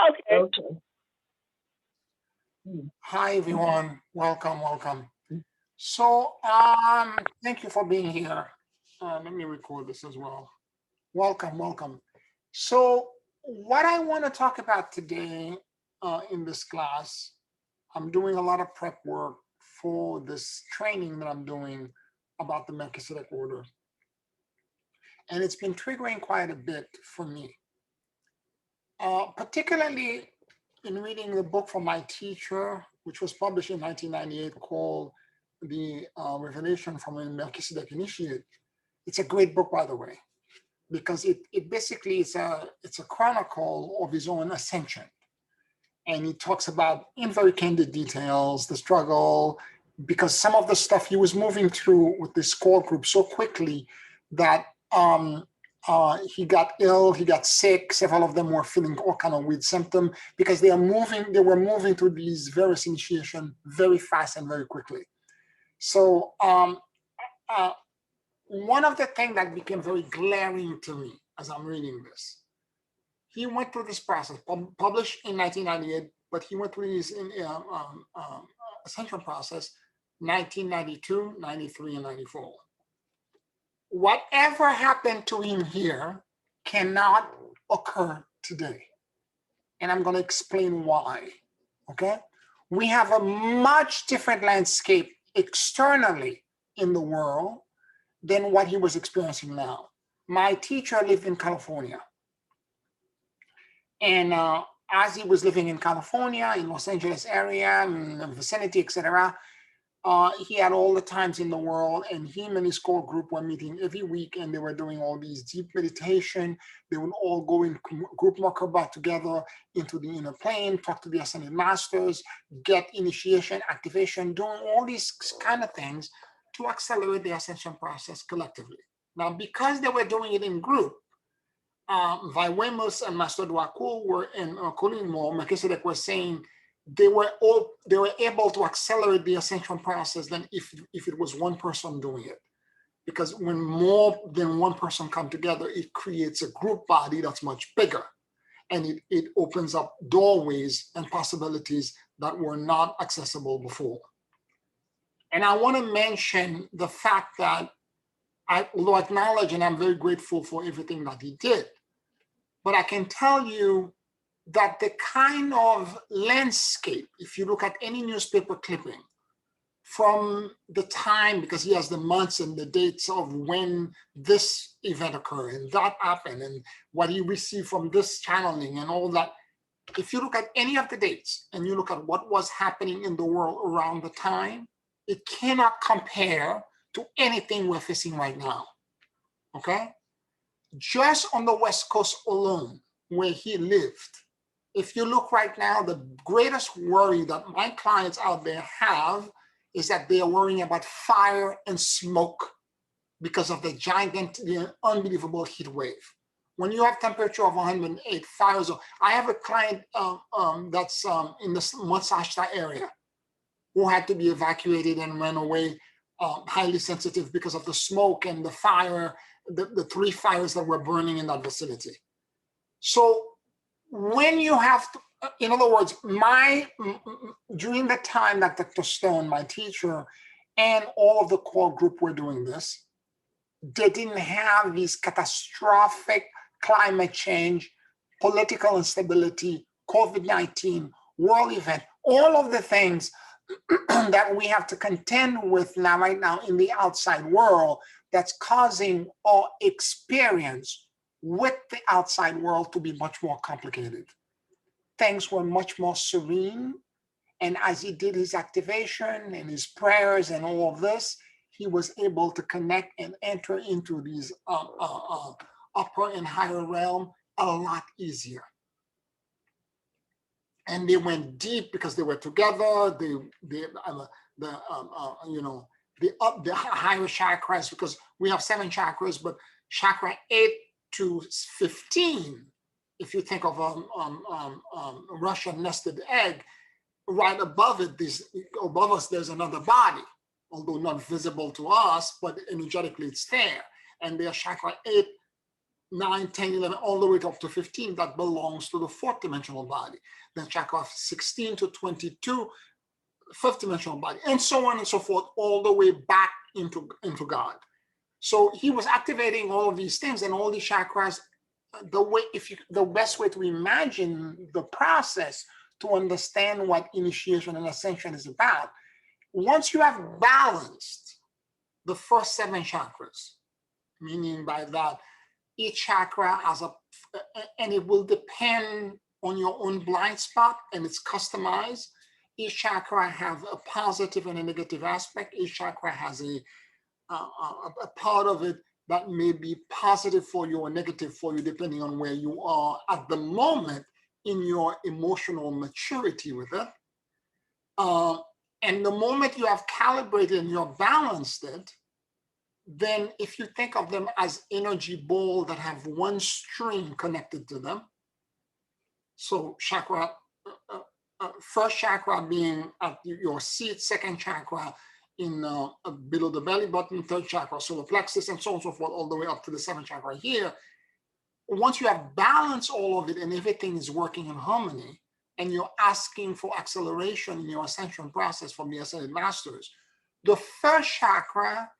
Okay. Okay. Hi, everyone. Welcome, welcome. So, thank you for being here. Let me record this as well. Welcome, welcome. So, what I want to talk about today in this class, I'm doing a lot of prep work for this training that I'm doing about the Melchizedek order. And it's been triggering quite a bit for me, particularly in reading the book from my teacher, which was published in 1998, called The Revelation from a Melchizedek Initiate. It's a great book, by the way, because it basically it's a chronicle of his own ascension. And he talks about, in very candid details, the struggle, because some of the stuff he was moving through with this core group so quickly that he got ill, he got sick. Several of them were feeling all kind of weird symptoms because they were moving through these various initiation very fast and very quickly. So one of the things that became very glaring to me as I'm reading this, he went through this process, published in 1998, but he went through this ascension process, 1992, 93, and 94. Whatever happened to him here cannot occur today. And I'm going to explain why, okay? We have a much different landscape externally in the world than what he was experiencing now. My teacher lived in California. And as he was living in California, in Los Angeles area, in the vicinity, etc., he had all the times in the world, and him and his core group were meeting every week, and they were doing all these deep meditation. They would all go in group Merkaba together into the inner plane, talk to the ascended masters, get initiation, activation, doing all these kind of things to accelerate the ascension process collectively. Now, because they were doing it in group, Vaiwemus and Master Dwaku were in Kolinmo, Melchizedek was saying, they were able to accelerate the ascension process than if it was one person doing it. Because when more than one person come together, it creates a group body that's much bigger. And it opens up doorways and possibilities that were not accessible before. And I want to mention the fact that although I acknowledge and I'm very grateful for everything that he did, but I can tell you that the kind of landscape, if you look at any newspaper clipping from the time, because he has the months and the dates of when this event occurred and that happened and what he received from this channeling and all that, if you look at any of the dates and you look at what was happening in the world around the time, it cannot compare to anything we're facing right now, okay? Just on the West Coast alone, where he lived, if you look right now, the greatest worry that my clients out there have is that they are worrying about fire and smoke because of the unbelievable heat wave. When you have temperature of 108 fires, I have a client that's in the Matsashta area who had to be evacuated and ran away, highly sensitive because of the smoke and the fire, the 3 fires that were burning in that vicinity. So when you have to, in other words, during the time that Dr. Stone, my teacher, and all of the core group were doing this, they didn't have these catastrophic climate change, political instability, COVID-19, world event, all of the things that we have to contend with now, right now in the outside world that's causing our experience with the outside world to be much more complicated. Things were much more serene. And as he did his activation and his prayers and all of this, he was able to connect and enter into these upper and higher realm a lot easier. And they went deep because they were together. The higher chakras, because we have 7 chakras, but chakra 8 to 15, if you think of a Russian nested egg, right above it, above us, there's another body, although not visible to us, but energetically it's there. And their chakra 8 9, 10, 11, all the way up to 15 that belongs to the fourth dimensional body. Then chakra 16 to 22, fifth dimensional body, and so on and so forth, all the way back into God. So he was activating all of these things and all these chakras. The best way to imagine the process to understand what initiation and ascension is about, once you have balanced the first 7 chakras, meaning by that each chakra has and it will depend on your own blind spot, and it's customized. Each chakra have a positive and a negative aspect. Each chakra has a part of it that may be positive for you or negative for you, depending on where you are at the moment in your emotional maturity with it. And the moment you have calibrated and you've balanced it, then if you think of them as energy balls that have one string connected to them, so chakra, first chakra being at your seat, second chakra in below the belly button, third chakra, solar plexus, and so on and so forth, all the way up to the 7th chakra here. Once you have balanced all of it and everything is working in harmony, and you're asking for acceleration in your ascension process from the ascended masters, the first chakra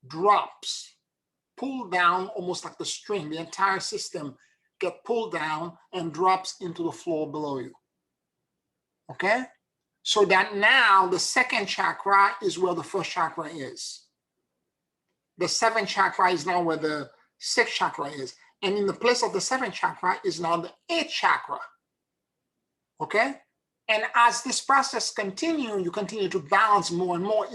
drops, pulled down almost like the string. The entire system gets pulled down and drops into the floor below you. Okay? So that now the 2nd chakra is where the first chakra is. The 7th chakra is now where the 6th chakra is. And in the place of the 7th chakra is now the 8th chakra. Okay? And as this process continues, you continue to balance more and more.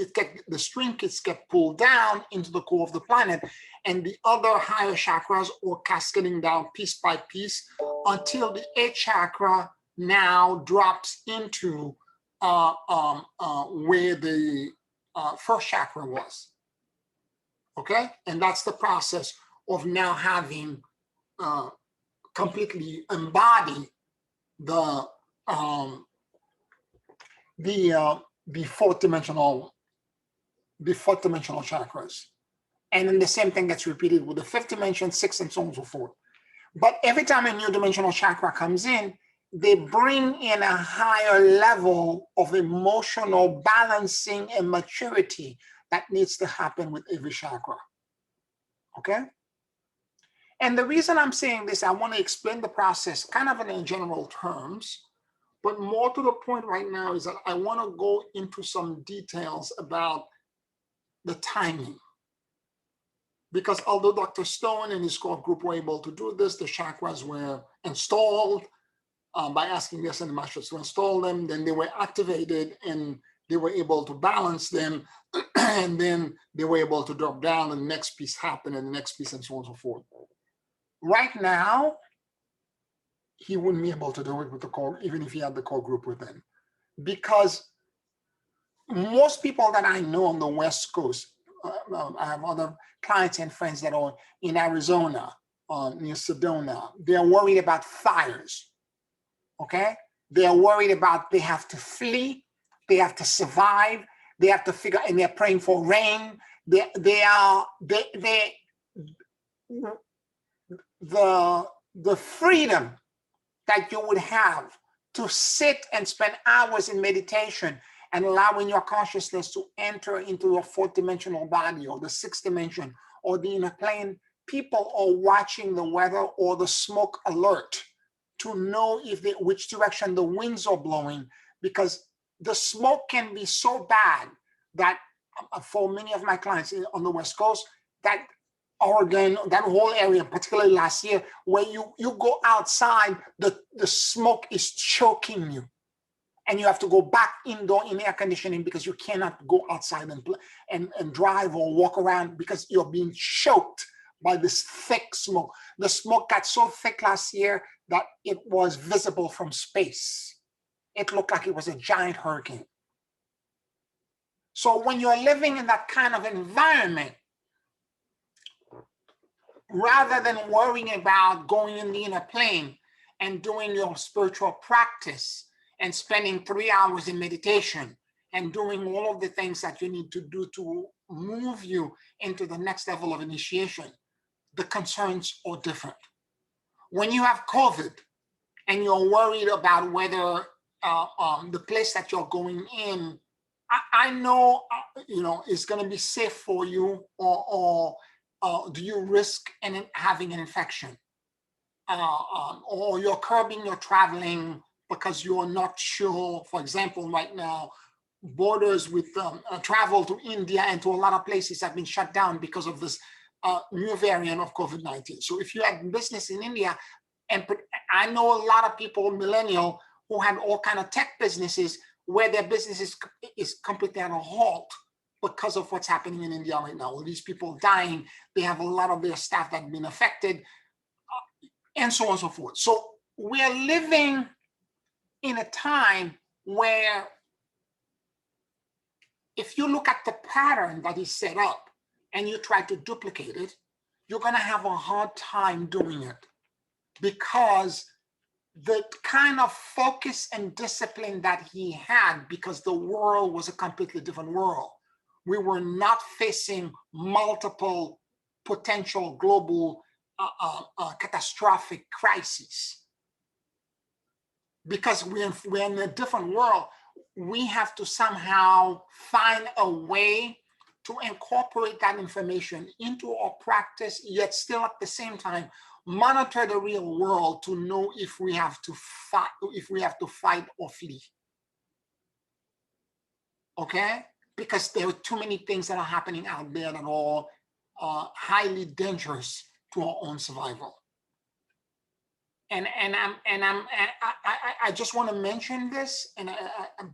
The string gets pulled down into the core of the planet, and the other higher chakras are cascading down piece by piece until the 8th chakra now drops into where the first chakra was. Okay, and that's the process of now having completely embody the fourth dimensional chakras. And then the same thing gets repeated with the 5th dimension, 6th, and so on and so forth. But every time a new dimensional chakra comes in, they bring in a higher level of emotional balancing and maturity that needs to happen with every chakra. Okay? And the reason I'm saying this, I want to explain the process kind of in general terms, but more to the point right now is that I want to go into some details about the timing. Because although Dr. Stone and his core group were able to do this, the chakras were installed by asking the ascended masters to install them, then they were activated and they were able to balance them, and then they were able to drop down and the next piece happened and the next piece and so on and so forth. Right now, he wouldn't be able to do it with the core, even if he had the core group within. Because most people that I know on the West Coast, I have other clients and friends that are in Arizona, near Sedona, they're worried about fires, okay? They're worried about they have to flee, they have to survive, they have to figure, and they're praying for rain. The freedom that you would have to sit and spend hours in meditation and allowing your consciousness to enter into your 4th dimensional body or the 6th dimension or the inner plane. People are watching the weather or the smoke alert to know which direction the winds are blowing, because the smoke can be so bad that for many of my clients on the West Coast, that Oregon, that whole area, particularly last year, where you go outside, the smoke is choking you. And you have to go back indoor in air conditioning because you cannot go outside and drive or walk around because you're being choked by this thick smoke. The smoke got so thick last year that it was visible from space. It looked like it was a giant hurricane. So when you're living in that kind of environment, rather than worrying about going in the inner plane and doing your spiritual practice and spending 3 hours in meditation and doing all of the things that you need to do to move you into the next level of initiation, the concerns are different. When you have COVID and you're worried about whether the place that you're going in, I know, it's going to be safe for you, or do you risk having an infection? Or you're curbing your traveling because you're not sure. For example, right now, borders with travel to India and to a lot of places have been shut down because of this new variant of COVID-19. So if you have business in India, and I know a lot of people, millennial, who had all kind of tech businesses where their business is completely at a halt because of what's happening in India right now. All these people dying, they have a lot of their staff that have been affected, and so on and so forth. So we're living in a time where if you look at the pattern that is set up and you try to duplicate it, you're going to have a hard time doing it, because the kind of focus and discipline that he had, because the world was a completely different world. We were not facing multiple potential global catastrophic crises. Because we're in a different world, we have to somehow find a way to incorporate that information into our practice, yet still at the same time monitor the real world to know if we have to fight or flee. Okay? Because there are too many things that are happening out there that are highly dangerous to our own survival. And I just want to mention this, and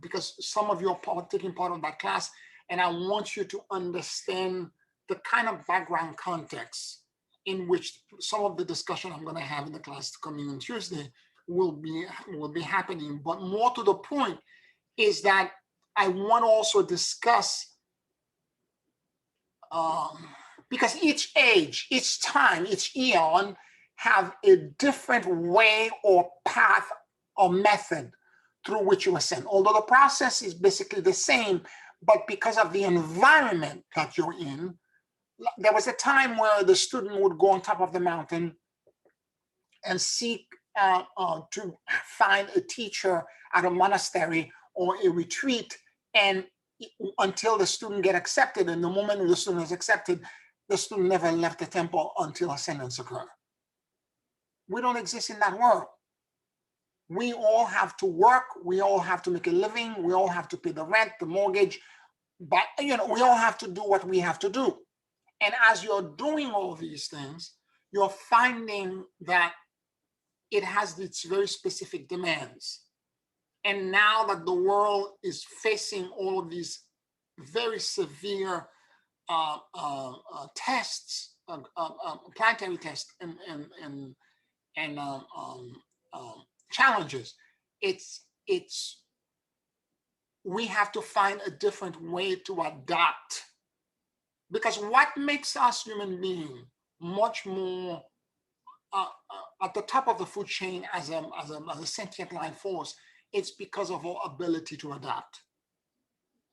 because some of you are taking part of that class, and I want you to understand the kind of background context in which some of the discussion I'm going to have in the class coming on Tuesday will be happening. But more to the point is that I want to also discuss, because each age, each time, each eon have a different way or path or method through which you ascend. Although the process is basically the same, but because of the environment that you're in, there was a time where the student would go on top of the mountain and seek to find a teacher at a monastery or a retreat, and until the student get accepted. And the moment the student is accepted, the student never left the temple until ascendance occurred. We don't exist in that world. We all have to work. We all have to make a living. We all have to pay the rent, the mortgage. But we all have to do what we have to do. And as you're doing all these things, you're finding that it has its very specific demands. And now that the world is facing all of these very severe tests, planetary tests, and challenges, we have to find a different way to adapt. Because what makes us human beings much more at the top of the food chain as a sentient life force, it's because of our ability to adapt.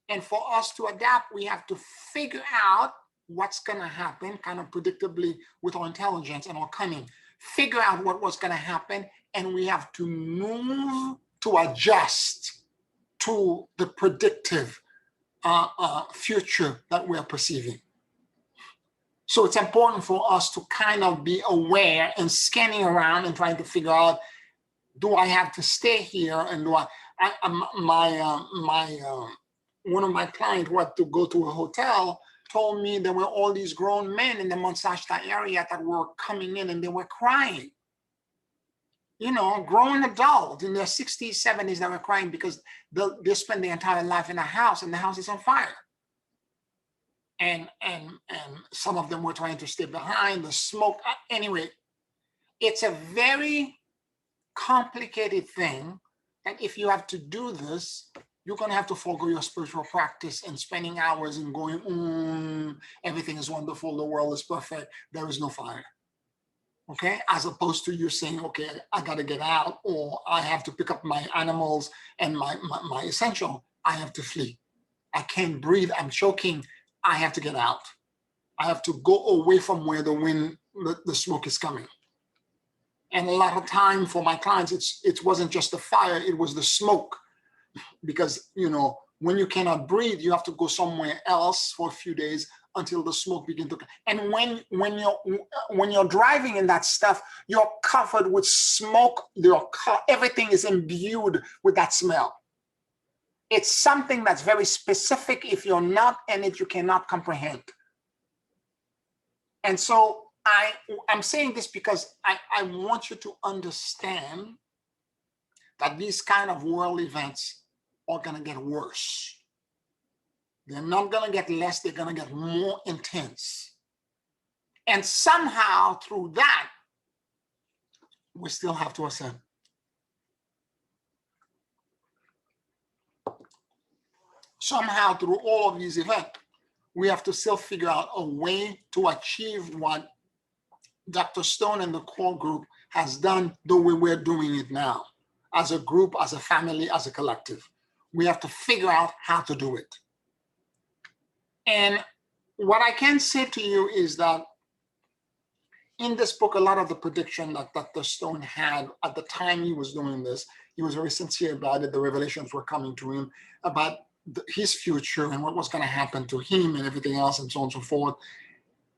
And for us to adapt, we have to figure out what's going to happen kind of predictably with our intelligence and our cunning. Figure out what's going to happen, and we have to move to adjust to the predictive future that we're perceiving. So it's important for us to kind of be aware and scanning around and trying to figure out, do I have to stay here? And do one of my clients who had to go to a hotel told me there were all these grown men in the Monsashta area that were coming in and they were crying. Grown adults in their 60s, 70s that were crying because they spend their entire life in a house and the house is on fire. And some of them were trying to stay behind, the smoke. Anyway, it's a very complicated thing that if you have to do this, you're going to have to forego your spiritual practice and spending hours and going, everything is wonderful, the world is perfect, there is no fire. Okay? As opposed to you saying, okay, I got to get out, or I have to pick up my animals and my essential, I have to flee. I can't breathe, I'm choking, I have to get out. I have to go away from where the wind, the smoke is coming. And a lot of time for my clients, it wasn't just the fire, it was the smoke. Because, you know, when you cannot breathe, you have to go somewhere else for a few days until the smoke begins to. And when you're driving in that stuff, you're covered with smoke. Everything is imbued with that smell. It's something that's very specific. If you're not in it, you cannot comprehend. And so I'm saying this because I want you to understand that these kind of world events are going to get worse. They're not going to get less, they're going to get more intense. And somehow through that, we still have to ascend. Somehow through all of these events, we have to still figure out a way to achieve what Dr. Stone and the core group has done the way we're doing it now. As a group, as a family, as a collective. We have to figure out how to do it. And what I can say to you is that in this book, a lot of the prediction that Dr. Stone had at the time he was doing this, he was very sincere about it. The revelations were coming to him about his future and what was going to happen to him and everything else and so on and so forth.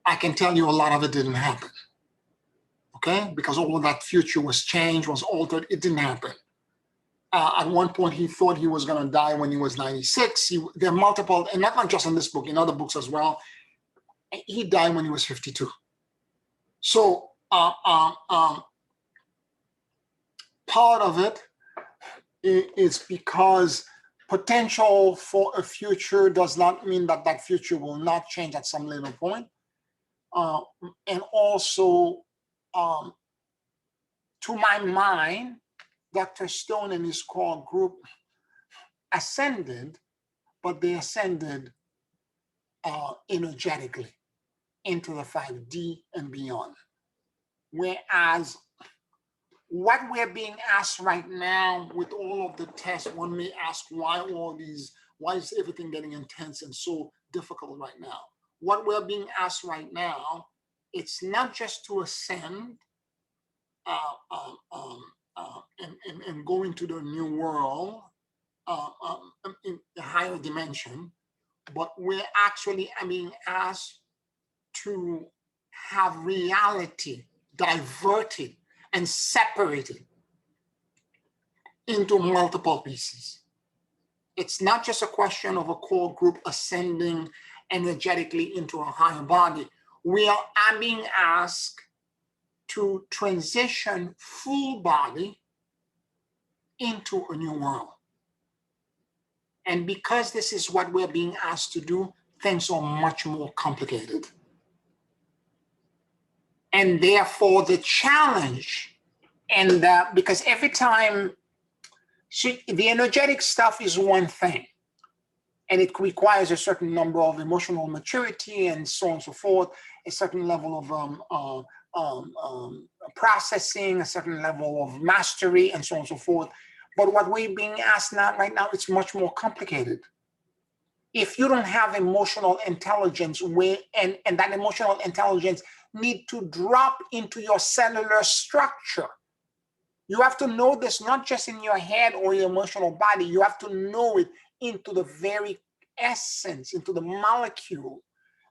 I can tell you a lot of it didn't happen. Okay? Because all of that future was changed, was altered. It didn't happen. At one point, he thought he was going to die when he was 96. There are multiple, and not just in this book, in other books as well. He died when he was 52. So part of it is because potential for a future does not mean that that future will not change at some later point. And also, to my mind, Dr. Stone and his core group ascended, but they ascended energetically into the 5D and beyond. Whereas what we're being asked right now with all of the tests, one may ask why is everything getting intense and so difficult right now? What we're being asked right now, it's not just to ascend and go into the new world in a higher dimension, but we're actually being asked to have reality diverted and separated into multiple pieces. It's not just a question of a core group ascending energetically into a higher body. We are being asked to transition full body into a new world. And because this is what we're being asked to do, things are much more complicated. And therefore the challenge, and because every time, the energetic stuff is one thing, and it requires a certain number of emotional maturity and so on and so forth, a certain level of processing, a certain level of mastery, and so on and so forth. But what we're being asked now, right now, it's much more complicated. If you don't have emotional intelligence, and that emotional intelligence need to drop into your cellular structure. You have to know this not just in your head or your emotional body. You have to know it into the very essence, into the molecule,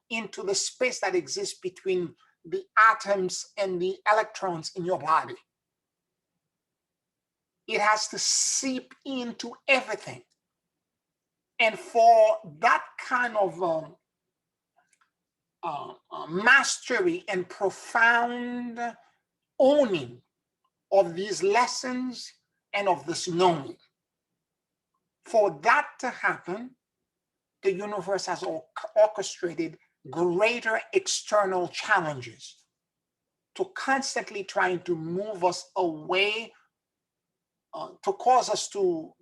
into the space that exists between the atoms and the electrons in your body. It has to seep into everything. And for that kind of mastery and profound owning of these lessons and of this knowing, for that to happen, the universe has orchestrated greater external challenges to constantly trying to move us away, to cause us to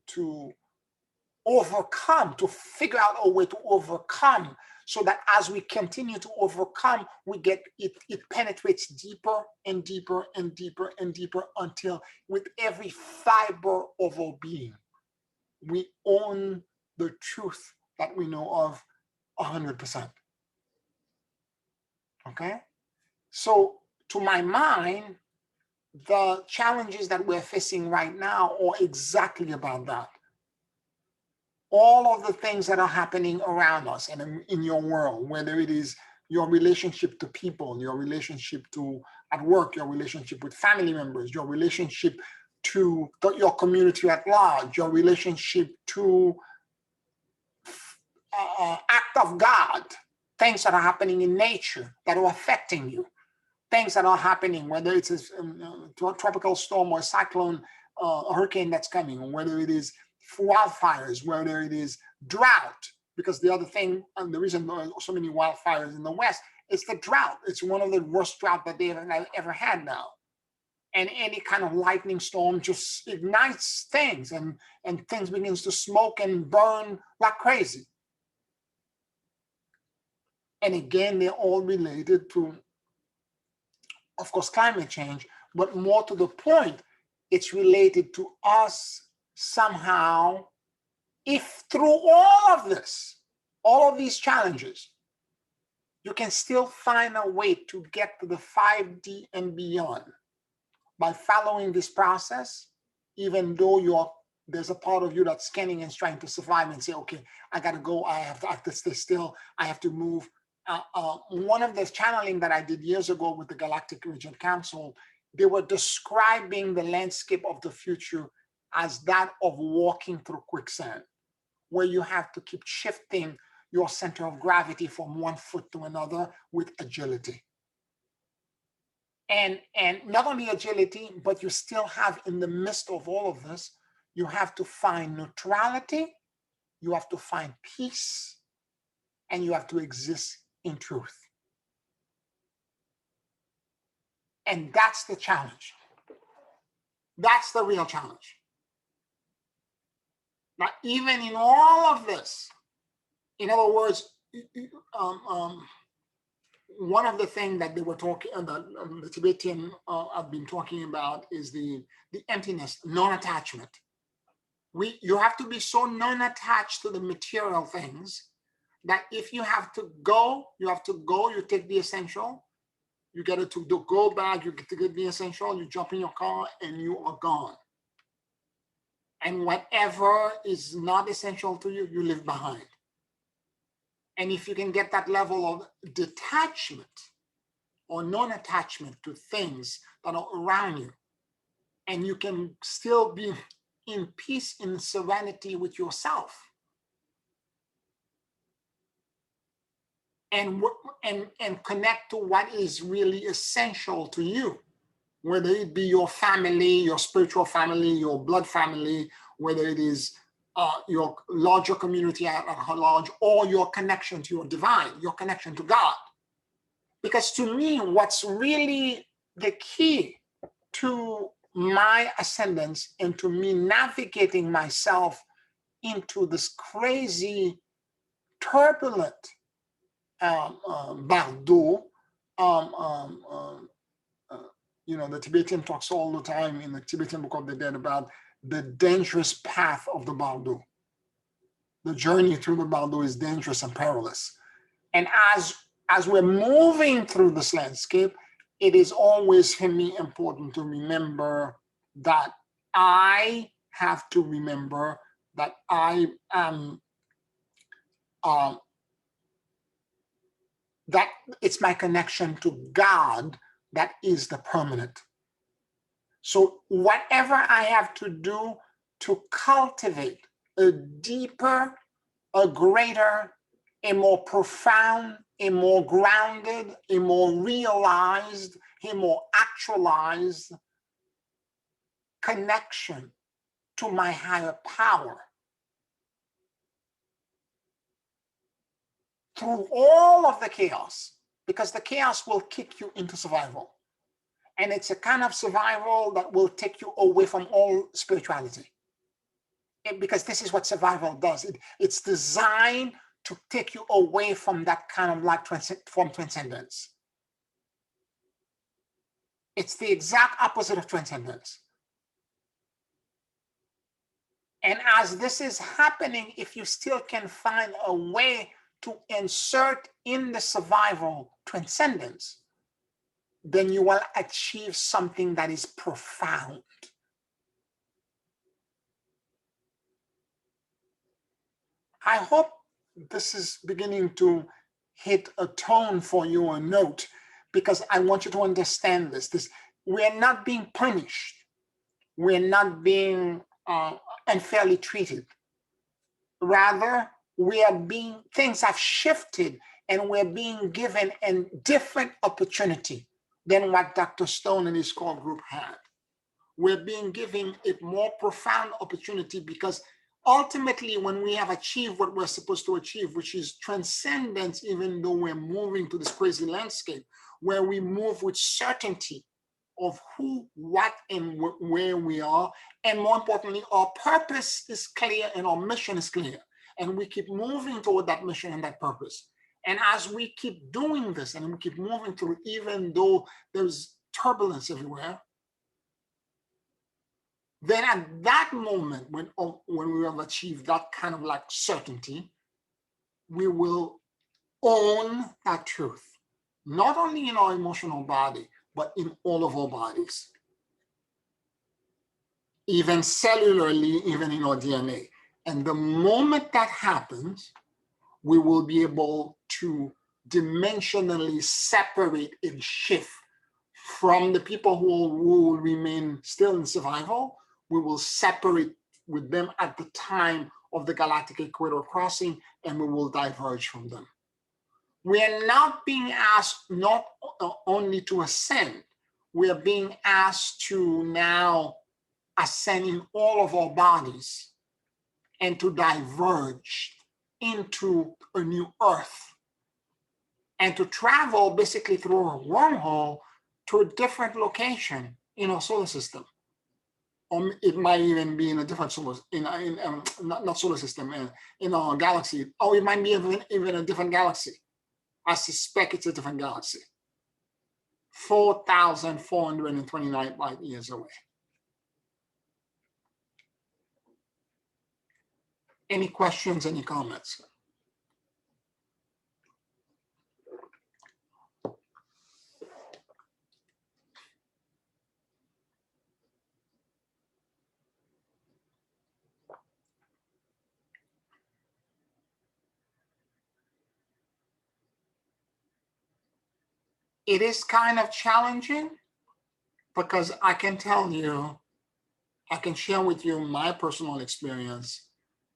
overcome, to figure out a way to overcome, so that as we continue to overcome, we get it penetrates deeper and deeper and deeper and deeper until with every fiber of our being, we own the truth that we know of 100%. Okay? So to my mind, the challenges that we're facing right now are exactly about that. All of the things that are happening around us and in your world, whether it is your relationship to people, your relationship to at work, your relationship with family members, your relationship to your community at large, your relationship to act of God, things that are happening in nature that are affecting you, things that are happening, whether it's a tropical storm or a cyclone, a hurricane that's coming, or whether it is wildfires, whether it is drought, because the other thing, and the reason there are so many wildfires in the West, is the drought. It's one of the worst drought that they've ever had now. And any kind of lightning storm just ignites things, and things begins to smoke and burn like crazy. And again, they're all related to, of course, climate change, but more to the point, it's related to us somehow. If through all of this, all of these challenges, you can still find a way to get to the 5D and beyond by following this process, even though there's a part of you that's scanning and trying to survive and say, okay, I gotta go, I have to stay still, I have to move. One of the channeling that I did years ago with the Galactic Regent Council, they were describing the landscape of the future as that of walking through quicksand, where you have to keep shifting your center of gravity from one foot to another with agility. And not only agility, but you still have, in the midst of all of this, you have to find neutrality, you have to find peace, and you have to exist in truth. And that's the challenge. That's the real challenge. Now, even in all of this, in other words, one of the things that they were talking, the Tibetan have been talking about is the emptiness, non-attachment. You have to be so non-attached to the material things that if you have to go, you take the essential, you get it to go back, you get to get the essential, you jump in your car and you are gone. And whatever is not essential to you, you leave behind. And if you can get that level of detachment or non-attachment to things that are around you, and you can still be in peace, in serenity with yourself, and connect to what is really essential to you, whether it be your family, your spiritual family, your blood family, whether it is your larger community at large, or your connection to your divine, your connection to God. Because to me, what's really the key to my ascendance and to me navigating myself into this crazy, turbulent bardo, the Tibetan talks all the time in the Tibetan Book of the Dead about the dangerous path of the bardo. The journey through the bardo is dangerous and perilous. And as we're moving through this landscape, it is always for me important to remember that I have to remember that I am, that it's my connection to God that is the permanent. So whatever I have to do to cultivate a deeper, a greater, a more profound, a more grounded, a more realized, a more actualized connection to my higher power. Through all of the chaos, because the chaos will kick you into survival. And it's a kind of survival that will take you away from all spirituality. Because this is what survival does. It's designed to take you away from that kind of like from transcendence. It's the exact opposite of transcendence. And as this is happening, if you still can find a way to insert in the survival transcendence, then you will achieve something that is profound. I hope this is beginning to hit a tone for you, a note, because I want you to understand this. We're not being punished. We're not being unfairly treated. Rather, things have shifted and we're being given a different opportunity than what Dr. Stone and his core group had. We're being given a more profound opportunity because ultimately when we have achieved what we're supposed to achieve, which is transcendence, even though we're moving to this crazy landscape, where we move with certainty of who, what, and where we are. And more importantly, our purpose is clear and our mission is clear. And we keep moving toward that mission and that purpose. And as we keep doing this and we keep moving through, even though there's turbulence everywhere, then at that moment, when we have achieved that kind of like certainty, we will own that truth, not only in our emotional body, but in all of our bodies, even cellularly, even in our DNA. And the moment that happens, we will be able to dimensionally separate and shift from the people who will remain still in survival. We will separate with them at the time of the galactic equator crossing, and we will diverge from them. We are not being asked not only to ascend, we are being asked to now ascend in all of our bodies and to diverge into a new Earth and to travel basically through a wormhole to a different location in our solar system. Or it might even be in a different solar, not solar system, in our galaxy, or it might be even a different galaxy. I suspect it's a different galaxy. 4,429 light years away. Any questions, any comments? It is kind of challenging because I can tell you, I can share with you my personal experience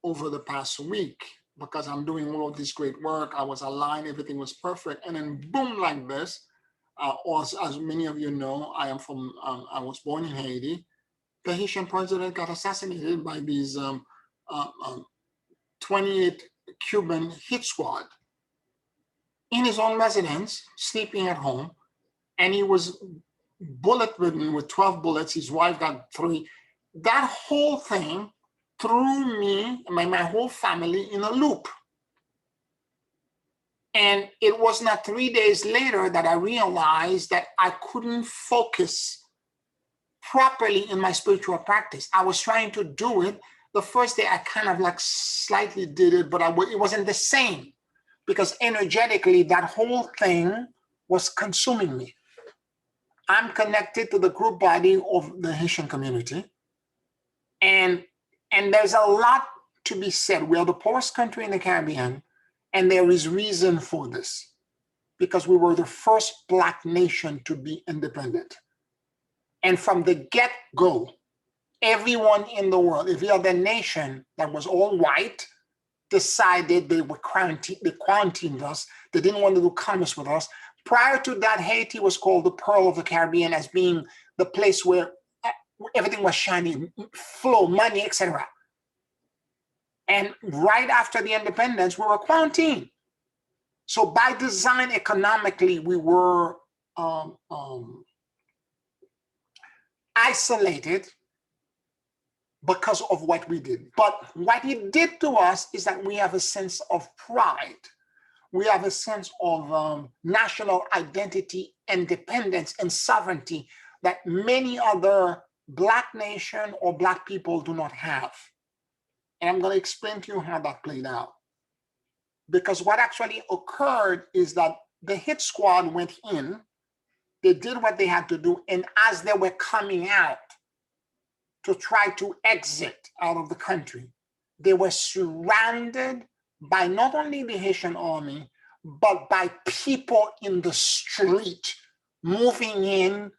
over the past week because I'm doing all of this great work. I was aligned, everything was perfect. And then boom, like this, as many of you know, I was born in Haiti. The Haitian president got assassinated by these 28 Cuban hit squad in his own residence, sleeping at home. And he was bullet-ridden with 12 bullets. His wife got 3. That whole thing threw me, my whole family, in a loop. And it was not 3 days later that I realized that I couldn't focus properly in my spiritual practice. I was trying to do it. The first day I kind of like slightly did it, but it wasn't the same because energetically that whole thing was consuming me. I'm connected to the group body of the Haitian community. And there's a lot to be said. We are the poorest country in the Caribbean, and there is reason for this because we were the first Black nation to be independent. And from the get-go, everyone in the world, every other nation that was all white, decided they quarantined us. They didn't want to do commerce with us. Prior to that, Haiti was called the Pearl of the Caribbean as being the place where everything was shiny, flow, money, etc. And right after the independence, we were quarantined. So by design, economically, we were isolated because of what we did. But what it did to us is that we have a sense of pride. We have a sense of national identity, independence, and sovereignty that many other Black nation or Black people do not have. And I'm going to explain to you how that played out. Because what actually occurred is that the hit squad went in They did what they had to do. And as they were coming out to try to exit out of the country, they were surrounded by not only the Haitian army, but by people in the street moving in,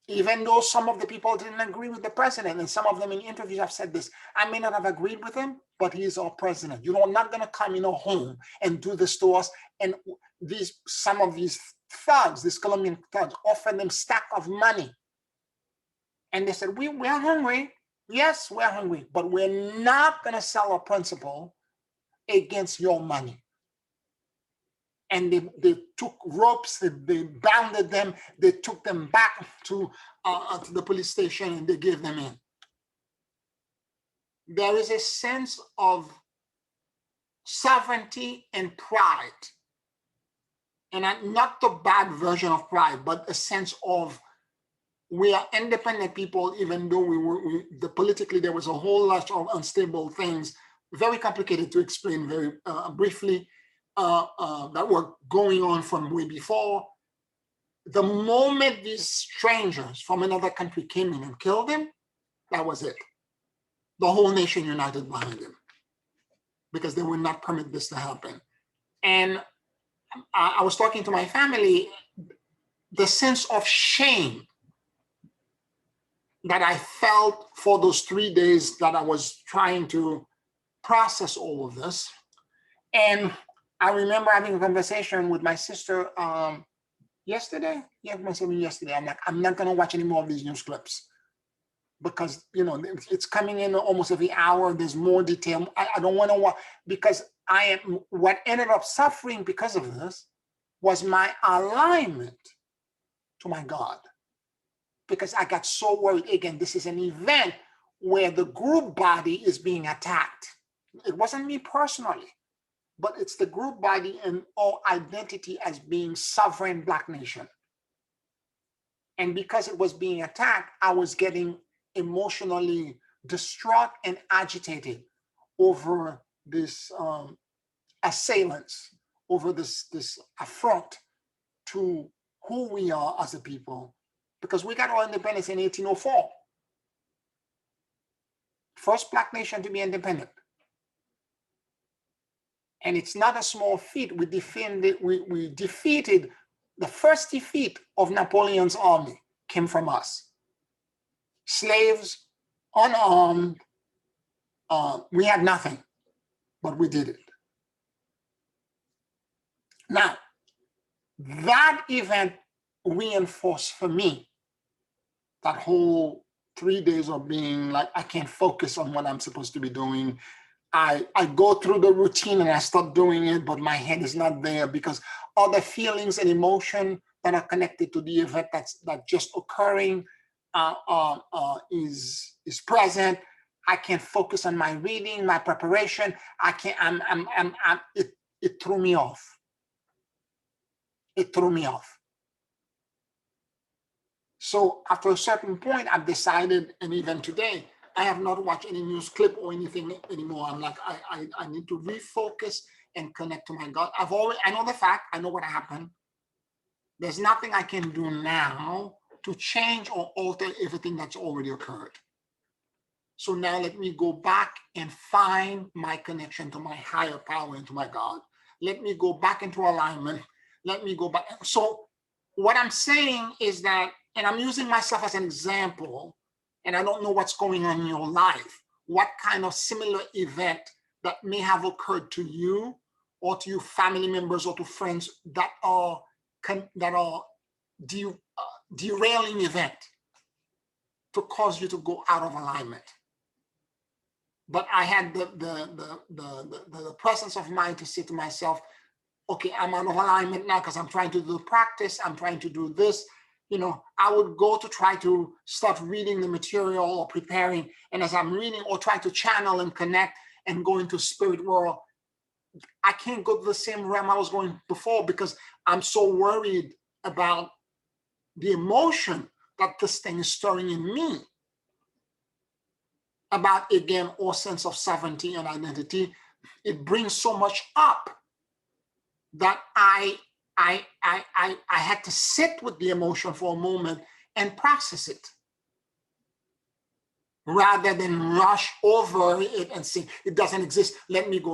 even though some of the people didn't agree with the president. And some of them in interviews have said this: I may not have agreed with him, but he's our president. You're not going to come in our home and do this to us. And some of these thugs, these Colombian thugs, offered them stack of money. And they said, we're hungry. Yes, we're hungry, but we're not going to sell our principle against your money. And they took ropes, they bounded them, they took them back to the police station, and they gave them in. There is a sense of sovereignty and pride, and not the bad version of pride, but a sense of we are independent people, even though politically there was a whole lot of unstable things, very complicated to explain very briefly, that were going on from way before. The moment these strangers from another country came in and killed him, that was it. The whole nation united behind him, because they would not permit this to happen. And I was talking to my family, the sense of shame that I felt for those 3 days that I was trying to process all of this. And I remember having a conversation with my sister yesterday. Yeah, yesterday. I'm like, I'm not going to watch any more of these news clips, because it's coming in almost every hour. There's more detail. I don't want to watch, because what ended up suffering because of this was my alignment to my God. Because I got so worried. Again, this is an event where the group body is being attacked. It wasn't me personally, but it's the group body and our identity as being sovereign Black nation. And because it was being attacked, I was getting emotionally distraught and agitated over this assailants, over this affront to who we are as a people. Because we got our independence in 1804. First Black nation to be independent. And it's not a small feat. We defeated the first defeat of Napoleon's army came from us. Slaves, unarmed, we had nothing, but we did it. Now, that event reinforced for me that whole 3 days of being like, I can't focus on what I'm supposed to be doing. I go through the routine and I start doing it, but my head is not there, because other feelings and emotion that are connected to the event that's just occurring is present. I can't focus on my reading, my preparation. I can't. It threw me off. It threw me off. So after a certain point, I've decided, and even today, I have not watched any news clip or anything anymore. I'm like, I need to refocus and connect to my God. I know the fact, I know what happened. There's nothing I can do now to change or alter everything that's already occurred. So now let me go back and find my connection to my higher power and to my God. Let me go back into alignment. Let me go back. So what I'm saying is that, and I'm using myself as an example, and I don't know what's going on in your life, what kind of similar event that may have occurred to you or to your family members or to friends that are derailing event to cause you to go out of alignment. But I had the presence of mind to say to myself, okay, I'm out of alignment now because I'm trying to do practice, I'm trying to do this. I would go to try to start reading the material or preparing. And as I'm reading or trying to channel and connect and go into spirit world, I can't go to the same realm I was going before, because I'm so worried about the emotion that this thing is stirring in me. About, again, our sense of sovereignty and identity. It brings so much up that I I had to sit with the emotion for a moment and process it, rather than rush over it and say it doesn't exist. Let me go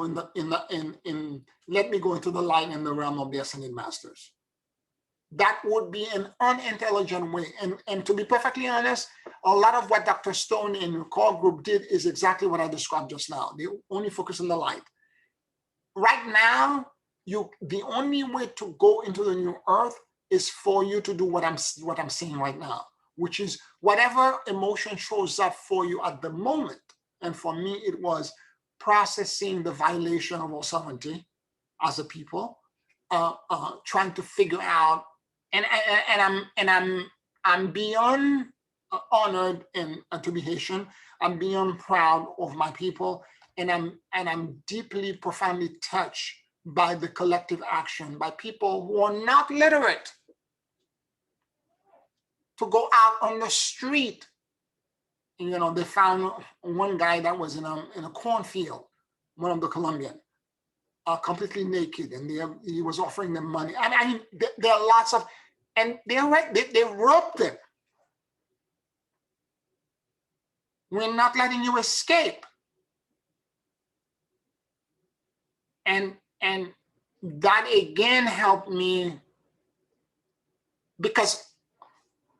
let me go into the light in the realm of the ascended masters. That would be an unintelligent way. And to be perfectly honest, a lot of what Dr. Stone and your core group did is exactly what I described just now. They only focus on the light. Right now, the only way to go into the new earth is for you to do what I'm saying right now, which is whatever emotion shows up for you at the moment. And for me, it was processing the violation of our sovereignty as a people, trying to figure out, and I'm beyond honored and to be Haitian. I'm beyond proud of my people, and I'm deeply, profoundly touched by the collective action by people who are not literate to go out on the street. You know, they found one guy that was in a cornfield, one of the Colombian, completely naked, and he was offering them money. I mean, there are lots of, and they're right, they roped them. We're not letting you escape. And that again helped me, because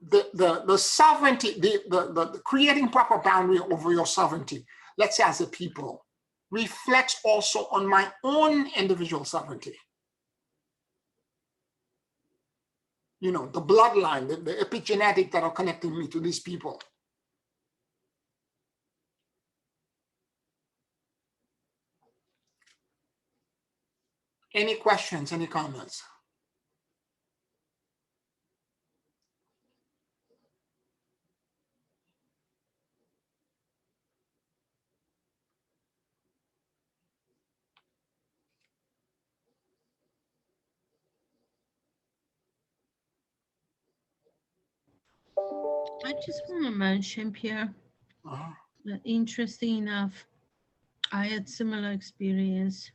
the sovereignty, the creating proper boundary over your sovereignty, let's say as a people, reflects also on my own individual sovereignty. You know, the bloodline, the epigenetic that are connecting me to these people. Any questions, any comments? I just want to mention, Pierre, that interesting enough, I had similar experience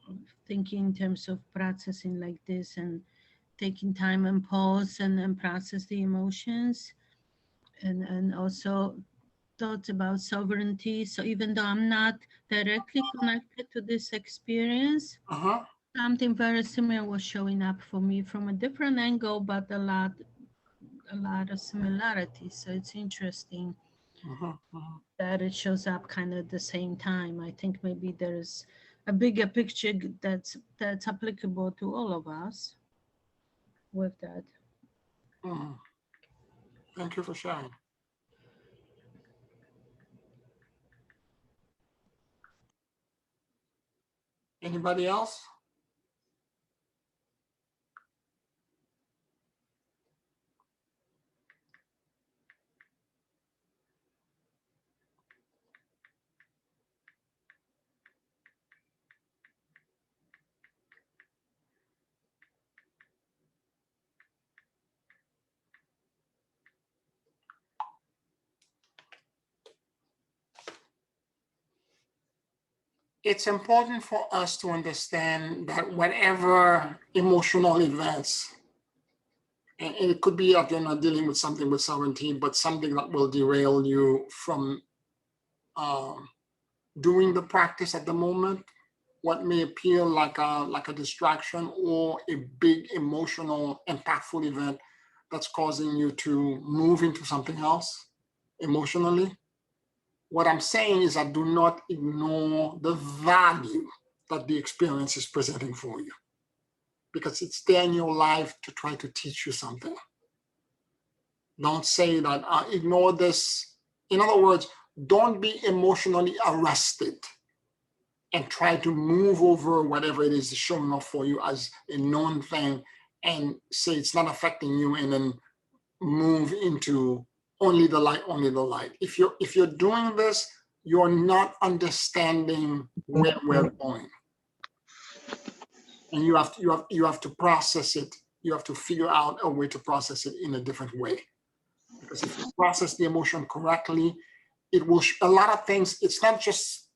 of thinking in terms of processing like this and taking time and pause and process the emotions, and also thoughts about sovereignty. So even though I'm not directly connected to this experience, something very similar was showing up for me from a different angle, but a lot of similarities. So it's interesting that it shows up kind of at the same time. I think maybe there's a bigger picture that's applicable to all of us with that. Thank you for sharing. Anybody else? It's important for us to understand that whatever emotional events, and it could be that you're not dealing with something with sovereignty, but something that will derail you from doing the practice at the moment, what may appear like a distraction or a big emotional impactful event that's causing you to move into something else emotionally. What I'm saying is that do not ignore the value that the experience is presenting for you, because it's there in your life to try to teach you something. Don't say that, ignore this. In other words, don't be emotionally arrested and try to move over whatever it is showing up for you as a known thing and say it's not affecting you, and then move into only the light, only the light. If you're doing this, you're not understanding where we're going. And you have to process it. You have to figure out a way to process it in a different way. Because if you process the emotion correctly, it will, a lot of things, it's not just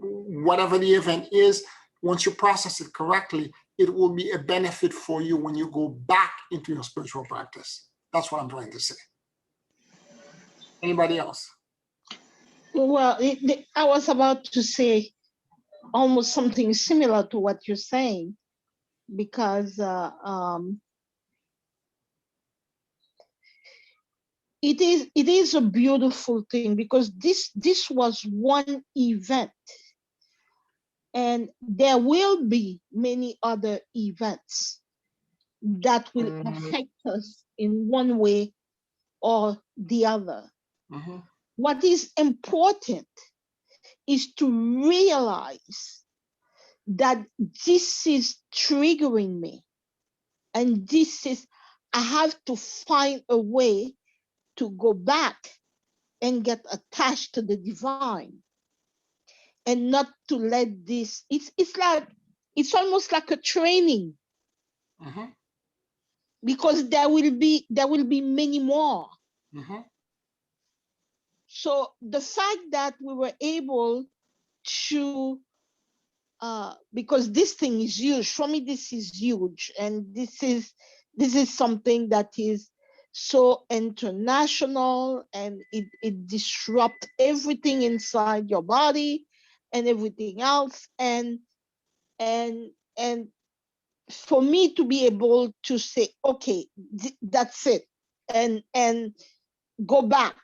whatever the event is. Once you process it correctly, it will be a benefit for you when you go back into your spiritual practice. That's what I'm trying to say. Anybody else? Well, I was about to say almost something similar to what you're saying, because it is a beautiful thing, because this was one event, and there will be many other events that will affect us in one way or the other. What is important is to realize that this is triggering me, and I have to find a way to go back and get attached to the divine, and not to let this, it's almost like a training, because there will be many more. So the fact that we were able to, because this thing is huge for me, this is huge, and this is something that is so international, and it disrupts everything inside your body and everything else, and for me to be able to say, okay, that's it, and go back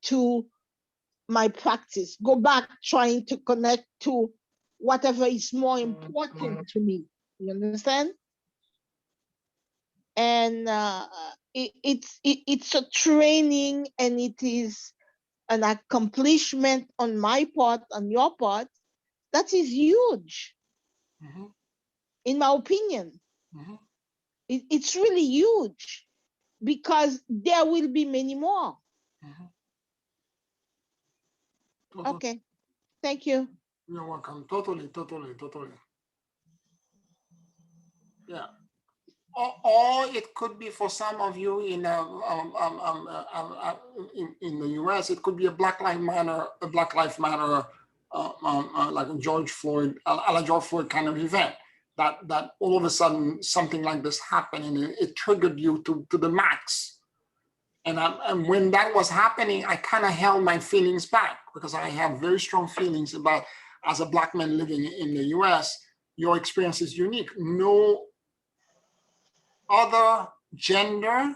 to my practice, go back trying to connect to whatever is more important to me. You understand? And it's a training, and it is an accomplishment on my part, on your part, that is huge, in my opinion. It's really huge, because there will be many more. Okay, thank you. You're welcome. Totally. Yeah. Or it could be for some of you in the U.S. It could be a Black Lives Matter, like a George Floyd kind of event. That all of a sudden something like this happened, and it triggered you to the max. And when that was happening, I kind of held my feelings back, because I have very strong feelings about, as a Black man living in the U.S., your experience is unique. No other gender,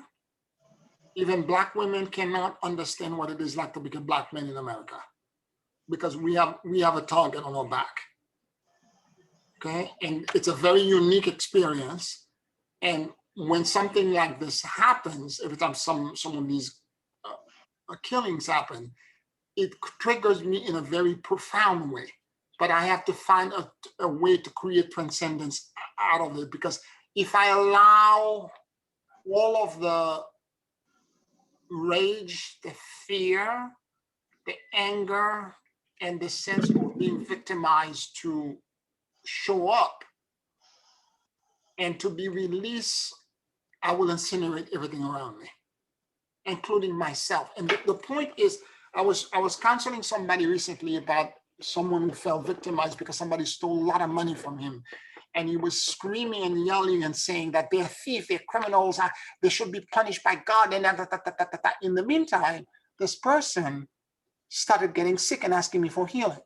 even Black women, cannot understand what it is like to be a Black man in America, because we have a target on our back. Okay, and it's a very unique experience. And when something like this happens, every time some of these killings happen, it triggers me in a very profound way. But I have to find a way to create transcendence out of it, because if I allow all of the rage, the fear, the anger, and the sense of being victimized to show up and to be released, I will incinerate everything around me, including myself. And the point is, I was counseling somebody recently about someone who felt victimized because somebody stole a lot of money from him. And he was screaming and yelling and saying that they're thieves, they're criminals, they should be punished by God. And in the meantime, this person started getting sick and asking me for healing.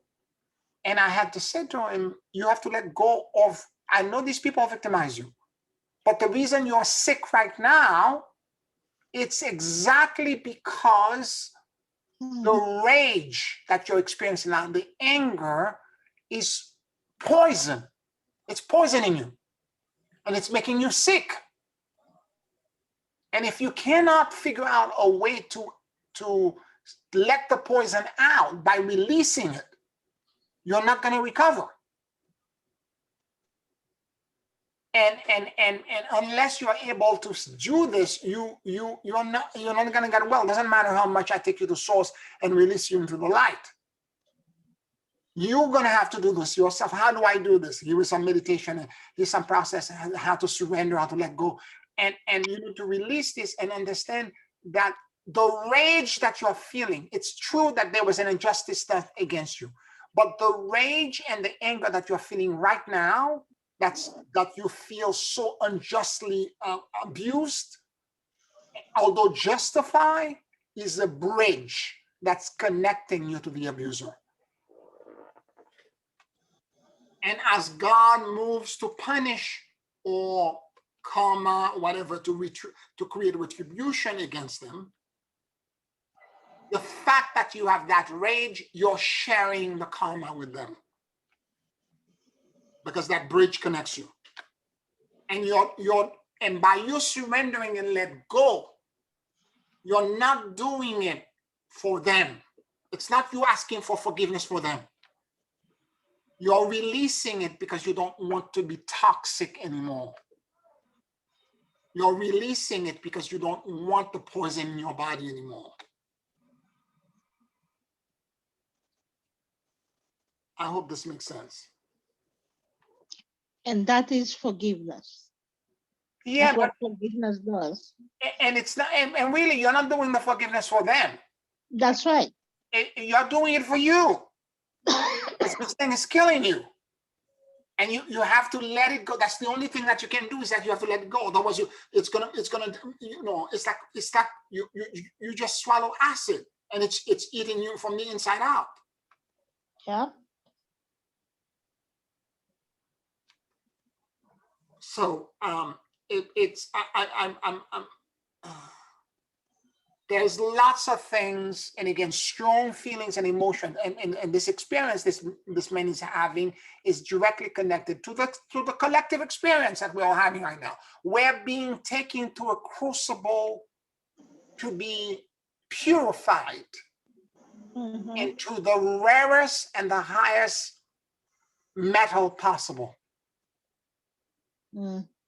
And I had to say to him, you have to let go of, I know these people victimize you, but the reason you're sick right now, it's exactly because the rage that you're experiencing now, the anger, is poison. It's poisoning you, and it's making you sick. And if you cannot figure out a way to let the poison out by releasing it, you're not going to recover. And unless you're able to do this, you're not going to get well. It doesn't matter how much I take you to source and release you into the light. You're going to have to do this yourself. How do I do this? Here is some meditation, here's some process, how to surrender, how to let go. And you need to release this and understand that the rage that you're feeling, it's true that there was an injustice done against you, but the rage and the anger that you're feeling right now that you feel so unjustly abused, although justify, is a bridge that's connecting you to the abuser. And as God moves to punish or karma, whatever, to create retribution against them, the fact that you have that rage, you're sharing the karma with them, because that bridge connects you. And and by you surrendering and let go, you're not doing it for them. It's not you asking for forgiveness for them. You're releasing it because you don't want to be toxic anymore. You're releasing it because you don't want the poison in your body anymore. I hope this makes sense. And that is forgiveness. Yeah, that's what forgiveness does. And it's not, and really, you're not doing the forgiveness for them. That's right. You're doing it for you. This thing is killing you. And you have to let it go. That's the only thing that you can do, is that you have to let it go. Otherwise, it's gonna, you know, it's like you just swallow acid, and it's eating you from the inside out. Yeah. So there's lots of things, and again, strong feelings and emotion, and this experience this man is having is directly connected to the collective experience that we're all having right now. We're being taken to a crucible to be purified into the rarest and the highest metal possible.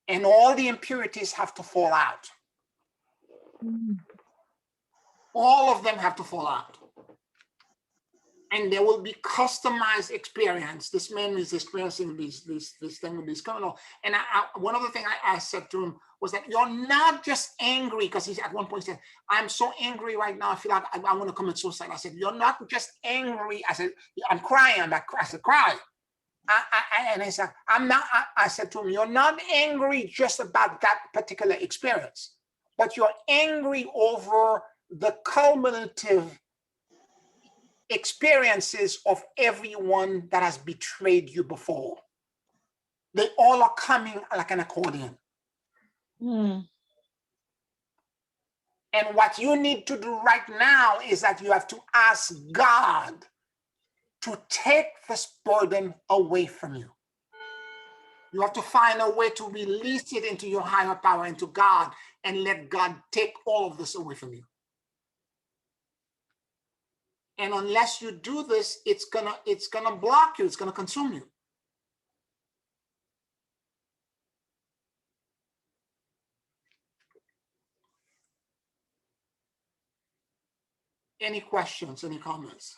And all the impurities have to fall out. All of them have to fall out. And there will be customized experience. This man is experiencing this thing with this criminal. And one other thing I said to him was that you're not just angry, because he's at one point said, I'm so angry right now, I feel like I want to commit suicide. I said, you're not just angry. I said, I'm crying. I said, cry. And I said, I said to him, you're not angry just about that particular experience, but you're angry over the cumulative experiences of everyone that has betrayed you before. They all are coming like an accordion. And what you need to do right now is that you have to ask God to take this burden away from you. You have to find a way to release it into your higher power, into God, and let God take all of this away from you. And unless you do this, it's gonna block you. It's gonna consume you. Any questions? Any comments?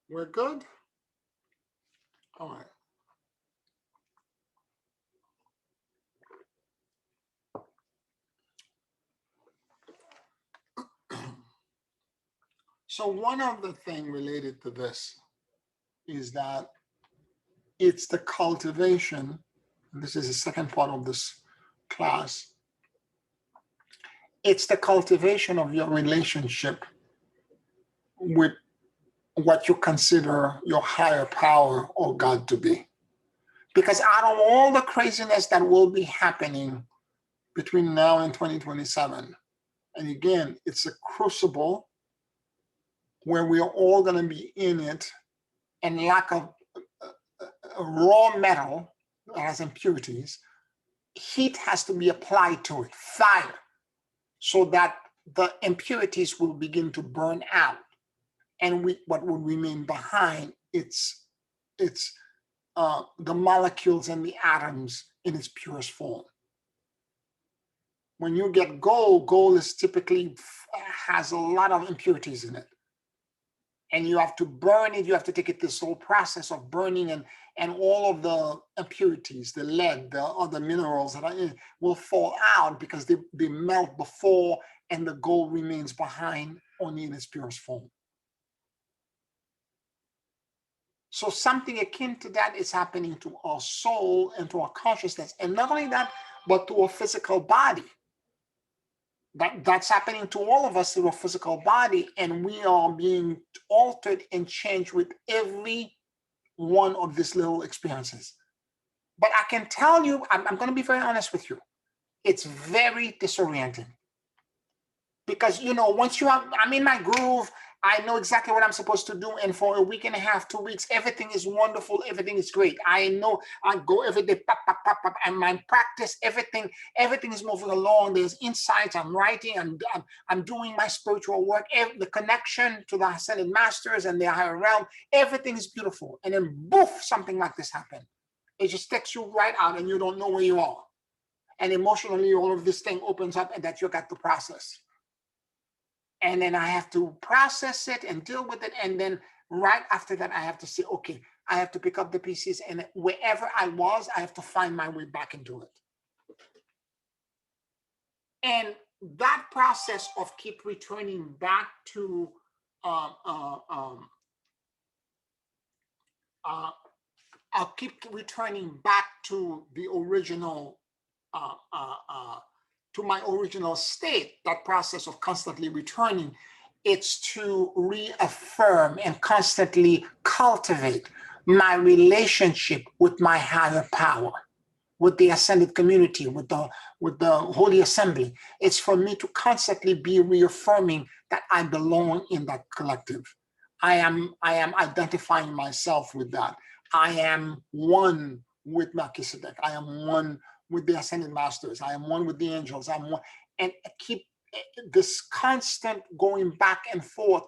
We're good? All right. So one other thing related to this is that it's the cultivation, and this is the second part of this class, it's the cultivation of your relationship with what you consider your higher power or God to be. Because out of all the craziness that will be happening between now and 2027, and again, it's a crucible where we are all going to be in it, and lack of a raw metal that has impurities, heat has to be applied to it, fire, so that the impurities will begin to burn out. And what will remain behind, it's the molecules and the atoms in its purest form. When you get gold, gold is typically has a lot of impurities in it. and you have to burn it. You have to take it this whole process of burning, and all of the impurities, the lead, the other minerals that are in will fall out because they melt before, and the gold remains behind only in its purest form. So something akin to that is happening to our soul and to our consciousness. And not only that, but to our physical body. That's happening to all of us through a physical body, and we are being altered and changed with every one of these little experiences. But I can tell you, I'm going to be very honest with you, it's very disorienting. Because, you know, once I'm in my groove, I know exactly what I'm supposed to do. And for a week and a half, 2 weeks, everything is wonderful. Everything is great. I know I go every day, pop, pop, pop, pop, and my practice, everything is moving along. There's insights. I'm writing. I'm doing my spiritual work. The connection to the ascended masters and the higher realm, everything is beautiful. And then, boof, something like this happened. It just takes you right out, and you don't know where you are. And emotionally, all of this thing opens up, and that you got to process. And then I have to process it and deal with it. And then right after that, I have to say, okay, I have to pick up the pieces, and wherever I was, I have to find my way back into it. And that process of keep returning back to I'll keep returning back to the original to my original state, that process of constantly returning, it's to reaffirm and constantly cultivate my relationship with my higher power, with the ascended community, with the Holy Assembly. It's for me to constantly be reaffirming that I belong in that collective. I am identifying myself with that. I am one with Melchizedek. I am one with the ascended masters. I am one with the angels. I'm one, and keep this constant going back and forth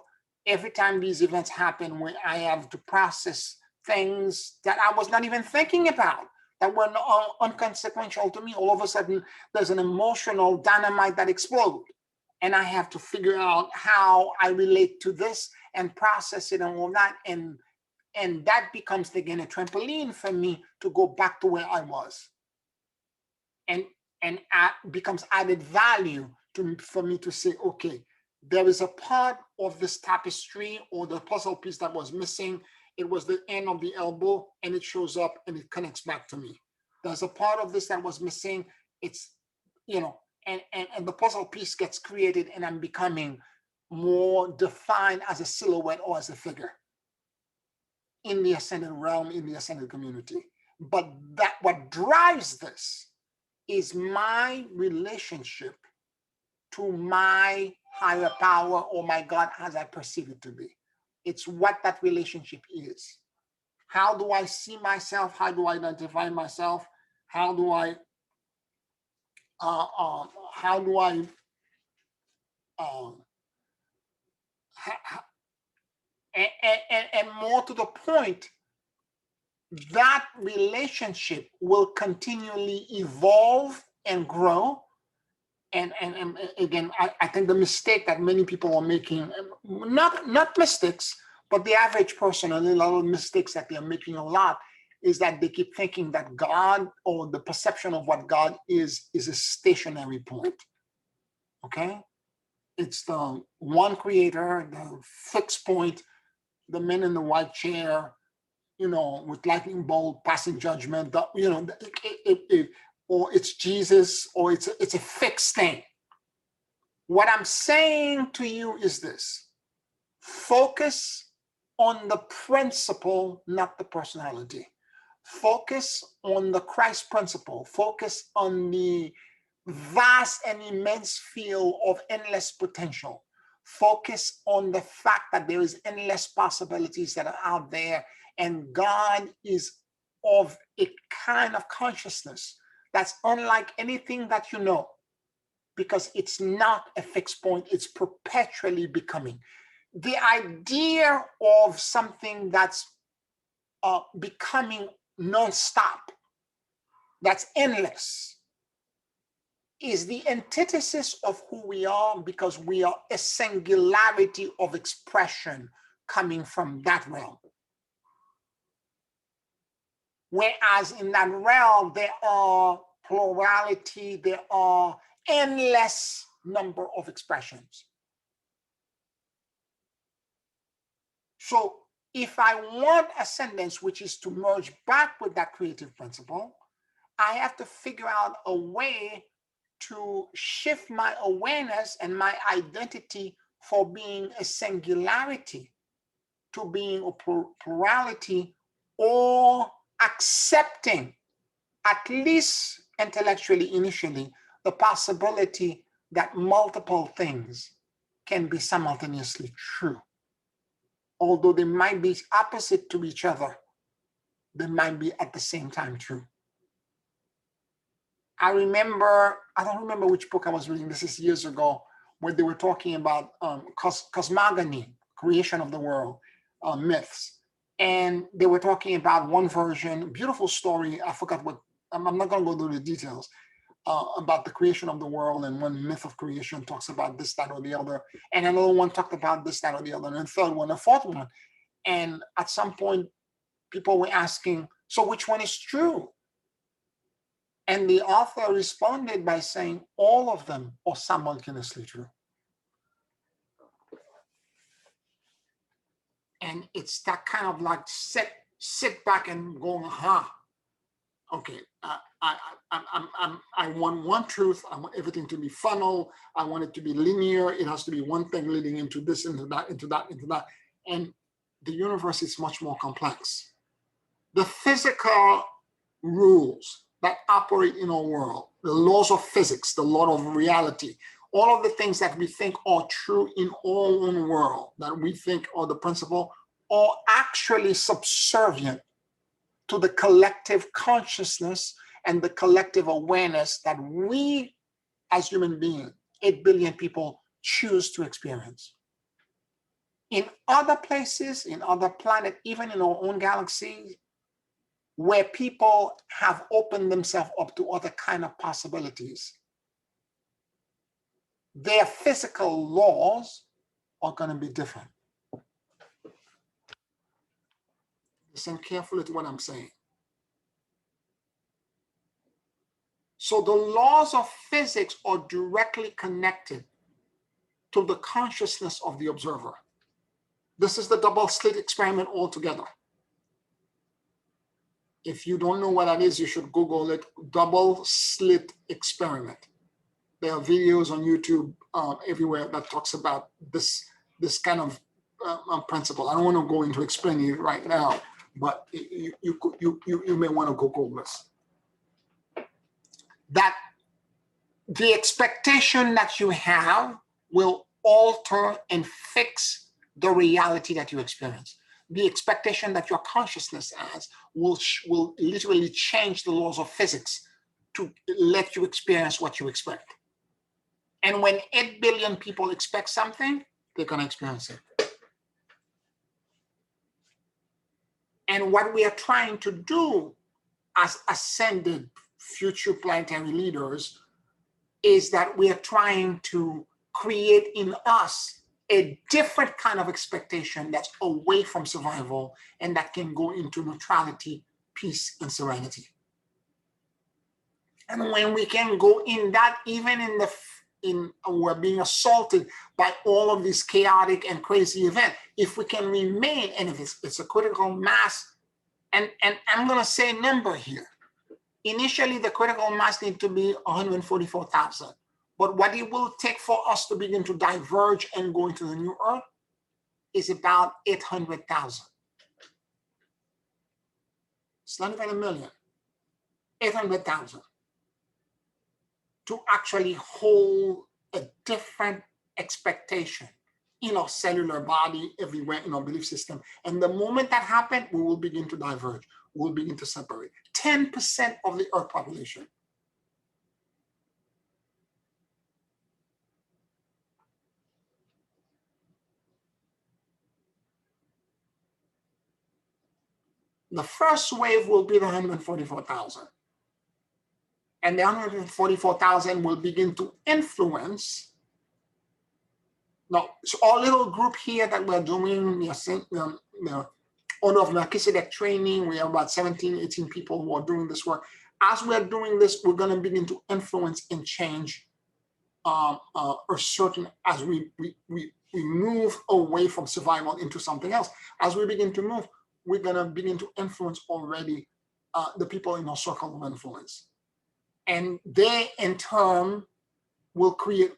every time these events happen, when I have to process things that I was not even thinking about, that were unconsequential to me. All of a sudden, there's an emotional dynamite that explodes, and I have to figure out how I relate to this and process it and all that, and that becomes again a trampoline for me to go back to where I was. And becomes added value for me to say, okay, there is a part of this tapestry or the puzzle piece that was missing. It was the end of the elbow, and it shows up and it connects back to me. There's a part of this that was missing. It's, you know, and the puzzle piece gets created, and I'm becoming more defined as a silhouette or as a figure in the ascended realm, in the ascended community. But that what drives this is my relationship to my higher power or my God as I perceive it to be. It's what that relationship is. How do I see myself? How do I identify myself? How do I and more to the point, that relationship will continually evolve and grow. And again, I think the mistake that many people are making, not mistakes, but the average person, a lot of mistakes that they're making a lot, is that they keep thinking that God, or the perception of what God is a stationary point. Okay? It's the one creator, the fixed point, the man in the white chair, you know, with lightning bolt, passing judgment, you know, or it's Jesus, or it's a fixed thing. What I'm saying to you is this: focus on the principle, not the personality. Focus on the Christ principle. Focus on the vast and immense field of endless potential. Focus on the fact that there is endless possibilities that are out there, and God is of a kind of consciousness that's unlike anything that you know, because it's not a fixed point, it's perpetually becoming. The idea of something that's becoming nonstop, that's endless, is the antithesis of who we are, because we are a singularity of expression coming from that realm. Whereas in that realm, there are plurality, there are endless number of expressions. So if I want ascendance, which is to merge back with that creative principle, I have to figure out a way to shift my awareness and my identity for being a singularity to being a plurality, or accepting, at least intellectually initially, the possibility that multiple things can be simultaneously true. Although they might be opposite to each other, they might be at the same time true. I don't remember which book I was reading, this is years ago, where they were talking about cosmogony, creation of the world, myths. And they were talking about one version, beautiful story, I forgot what, I'm not gonna go through the details, about the creation of the world, and one myth of creation talks about this, that, or the other. And another one talked about this, that, or the other, and a third one, a fourth one. And at some point, people were asking, so which one is true? And the author responded by saying, all of them are simultaneously true. And it's that kind of like sit back and go, okay, I want one truth. I want everything to be funnel. I want it to be linear. It has to be one thing leading into this, into that, into that, into that. And the universe is much more complex. The physical rules that operate in our world, the laws of physics, the law of reality, all of the things that we think are true in our own world, that we think are the principle, are actually subservient to the collective consciousness and the collective awareness that we as human beings, 8 billion people, choose to experience. In other places, in other planets, even in our own galaxy, where people have opened themselves up to other kind of possibilities, their physical laws are going to be different. Listen carefully to what I'm saying. So the laws of physics are directly connected to the consciousness of the observer. This is the double slit experiment altogether. If you don't know what that is, you should Google it, double slit experiment. There are videos on YouTube everywhere that talks about this kind of principle. I don't want to go into explaining it right now, but you may want to Google this. That the expectation that you have will alter and fix the reality that you experience. The expectation that your consciousness has will literally change the laws of physics to let you experience what you expect. And when 8 billion people expect something, they're going to experience it. And what we are trying to do as ascended future planetary leaders is that we are trying to create in us a different kind of expectation that's away from survival and that can go into neutrality, peace, and serenity. And when we can go in that, even we're being assaulted by all of these chaotic and crazy events, if we can remain, and if it's a critical mass, and I'm going to say a number here. Initially, the critical mass needs to be 144,000. But what it will take for us to begin to diverge and go into the new earth is about 800,000. It's not even a million. 800,000. To actually hold a different expectation in our cellular body, everywhere in our belief system. And the moment that happens, we will begin to diverge. We'll begin to separate. 10% of the earth population. The first wave will be the 144,000. And the 144,000 will begin to influence Now, so our little group here that we're doing the Order of Melchizedek training, we have about 17, 18 people who are doing this work. As we're doing this, we're going to begin to influence and change a certain, as we move away from survival into something else. As we begin to move, we're going to begin to influence already the people in our circle of influence. And they, in turn, will create,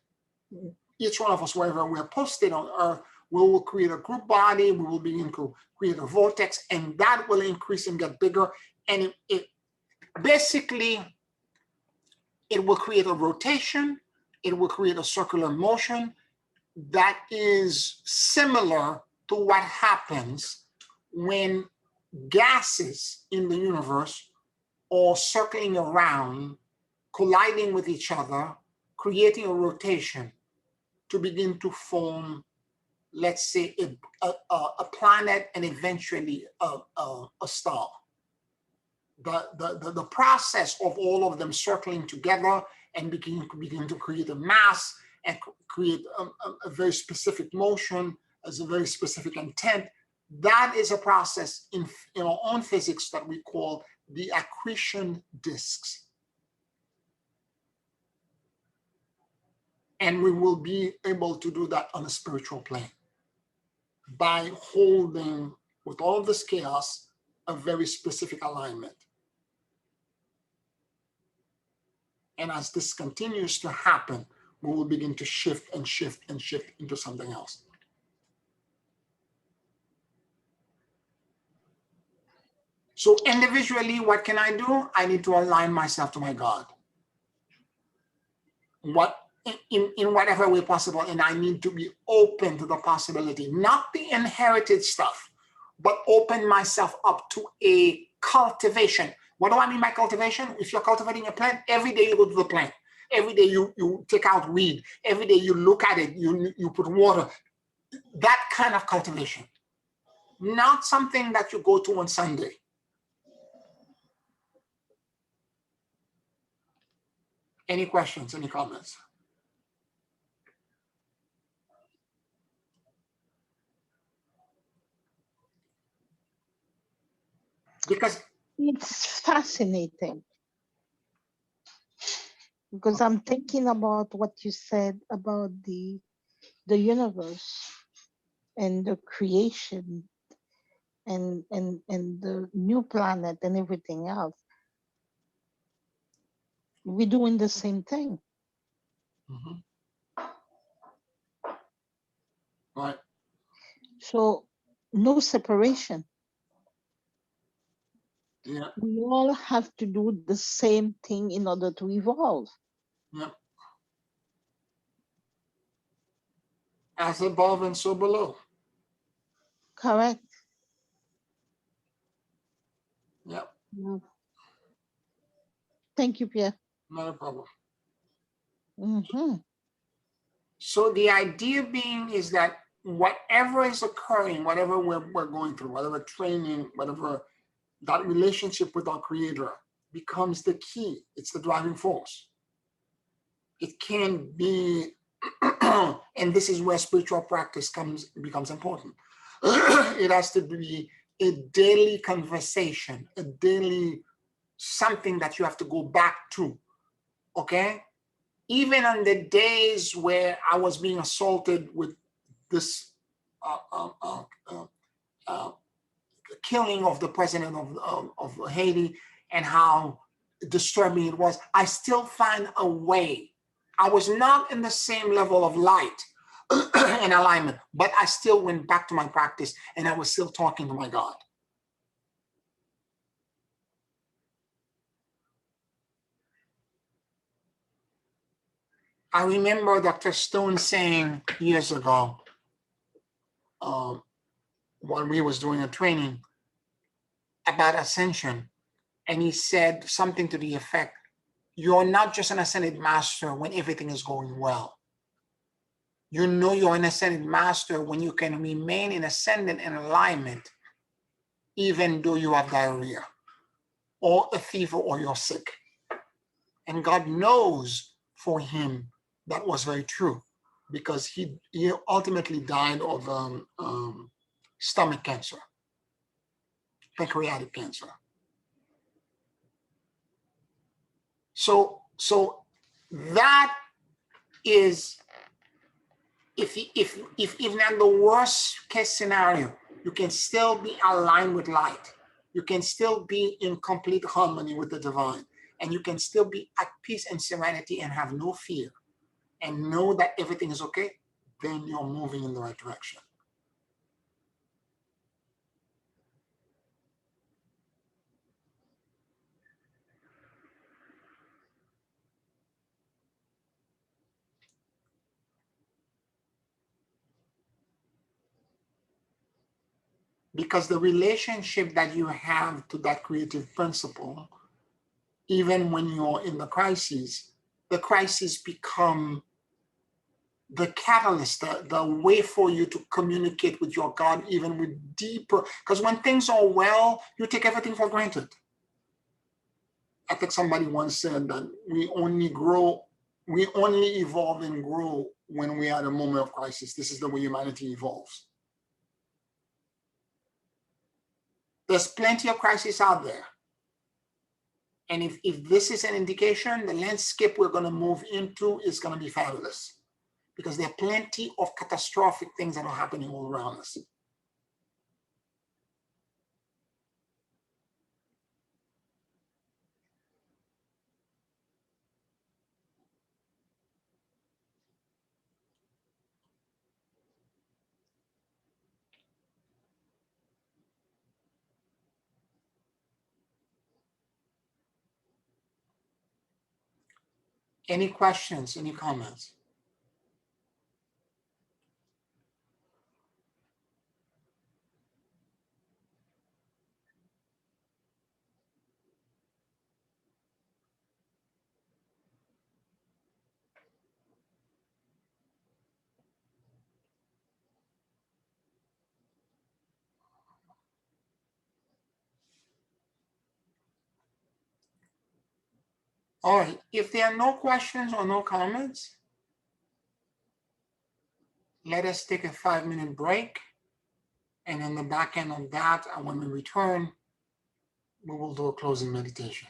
each one of us, wherever we're posted on Earth, we will create a group body, we will begin to create a vortex, and that will increase and get bigger. And it basically, it will create a rotation, it will create a circular motion that is similar to what happens when gases in the universe are circling around, colliding with each other, creating a rotation to begin to form, let's say, a planet and eventually a star. The process of all of them circling together and begin to create a mass and create a very specific motion as a very specific intent, that is a process in our own physics that we call the accretion disks. And we will be able to do that on a spiritual plane by holding, with all of this chaos, a very specific alignment. And as this continues to happen, we will begin to shift and shift and shift into something else. So individually, what can I do? I need to align myself to my God. In whatever way possible, and I need to be open to the possibility, not the inherited stuff, but open myself up to a cultivation. What do I mean by cultivation? If you're cultivating a plant, every day you go to the plant. Every day you take out weed. Every day you look at it, you put water. That kind of cultivation. Not something that you go to on Sunday. Any questions, any comments? Because it's fascinating. Because I'm thinking about what you said about the universe and the creation and the new planet and everything else. We're doing the same thing. Mm-hmm. Right. So no separation. Yeah. We all have to do the same thing in order to evolve. Yeah. As above and so below. Correct. Yep. Yeah. Thank you, Pierre. Not a problem. Mm-hmm. So the idea being is that whatever is occurring, whatever we're going through, whatever training, whatever, that relationship with our Creator becomes the key. It's the driving force. It can be, and this is where spiritual practice becomes important. It has to be a daily conversation, a daily something that you have to go back to, okay? Even on the days where I was being assaulted with this killing of the president of Haiti and how disturbing it was, I still find a way. I was not in the same level of light and alignment, but I still went back to my practice and I was still talking to my God. I remember Dr. Stone saying years ago, when we was doing a training about ascension, and he said something to the effect, you're not just an ascended master when everything is going well. You know you're an ascended master when you can remain in ascendant and alignment, even though you have diarrhea or a fever or you're sick. And God knows for him that was very true. because he ultimately died of stomach cancer, pancreatic cancer. So that is, if even in the worst case scenario, you can still be aligned with light. You can still be in complete harmony with the divine, and you can still be at peace and serenity and have no fear and know that everything is okay, then you're moving in the right direction. Because the relationship that you have to that creative principle, even when you're in the crises become the catalyst, the way for you to communicate with your God, even with deeper, because when things are well, you take everything for granted. I think somebody once said that we only evolve and grow when we are at a moment of crisis. This is the way humanity evolves. There's plenty of crises out there. And if this is an indication, the landscape we're going to move into is going to be fabulous, because there are plenty of catastrophic things that are happening all around us. Any questions, any comments? All right, if there are no questions or no comments, let us take a 5-minute break. And on the back end of that, when we return, we will do a closing meditation.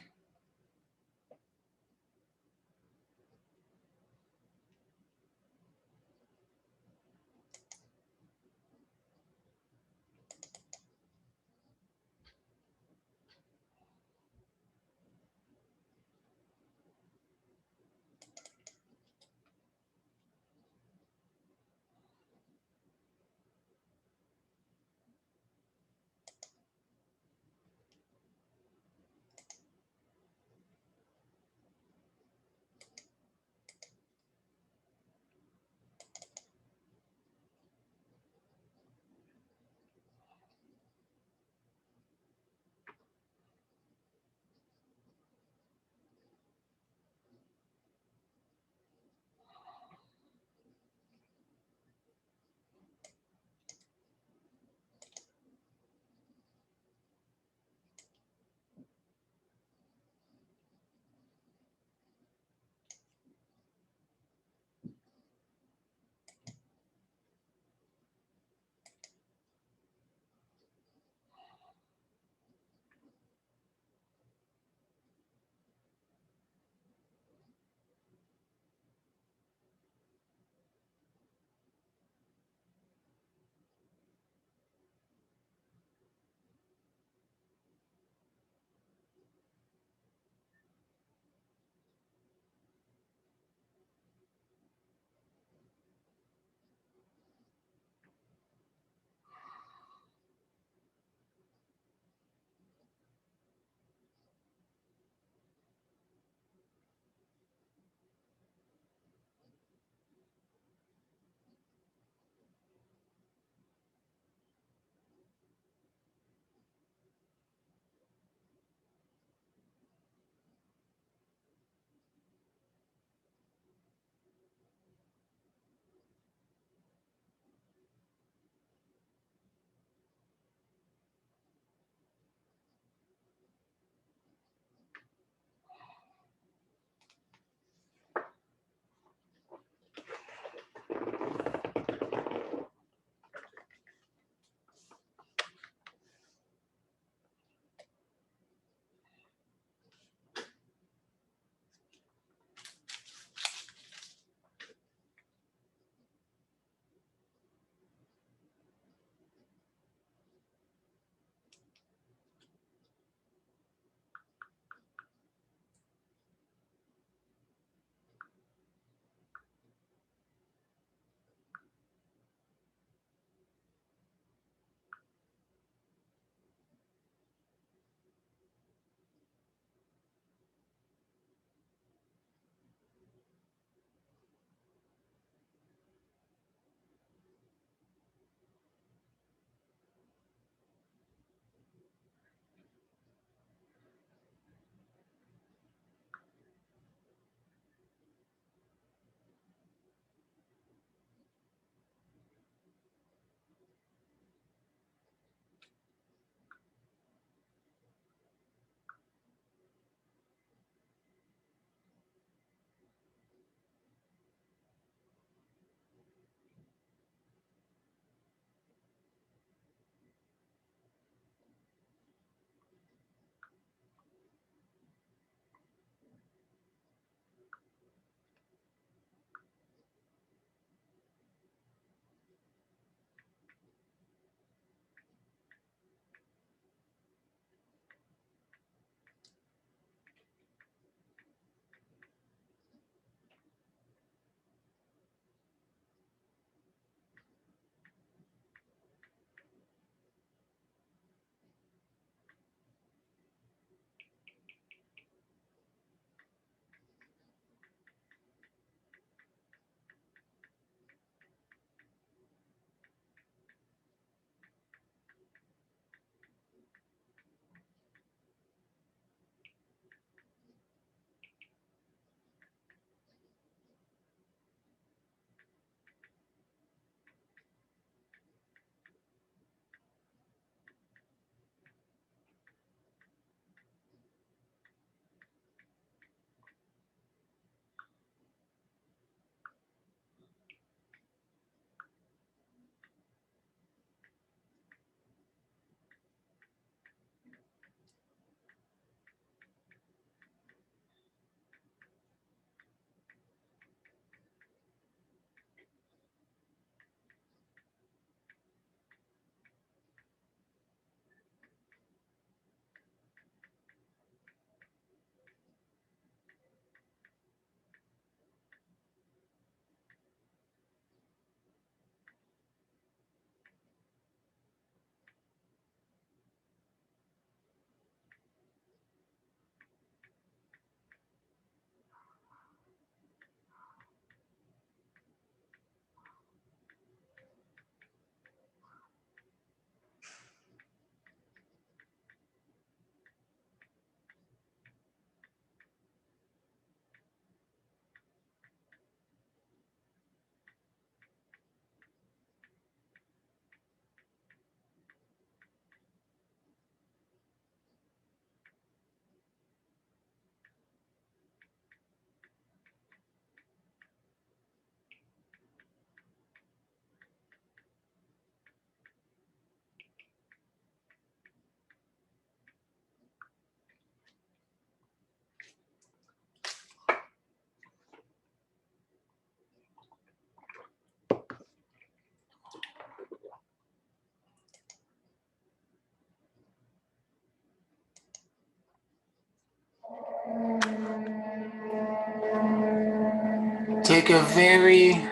Take a very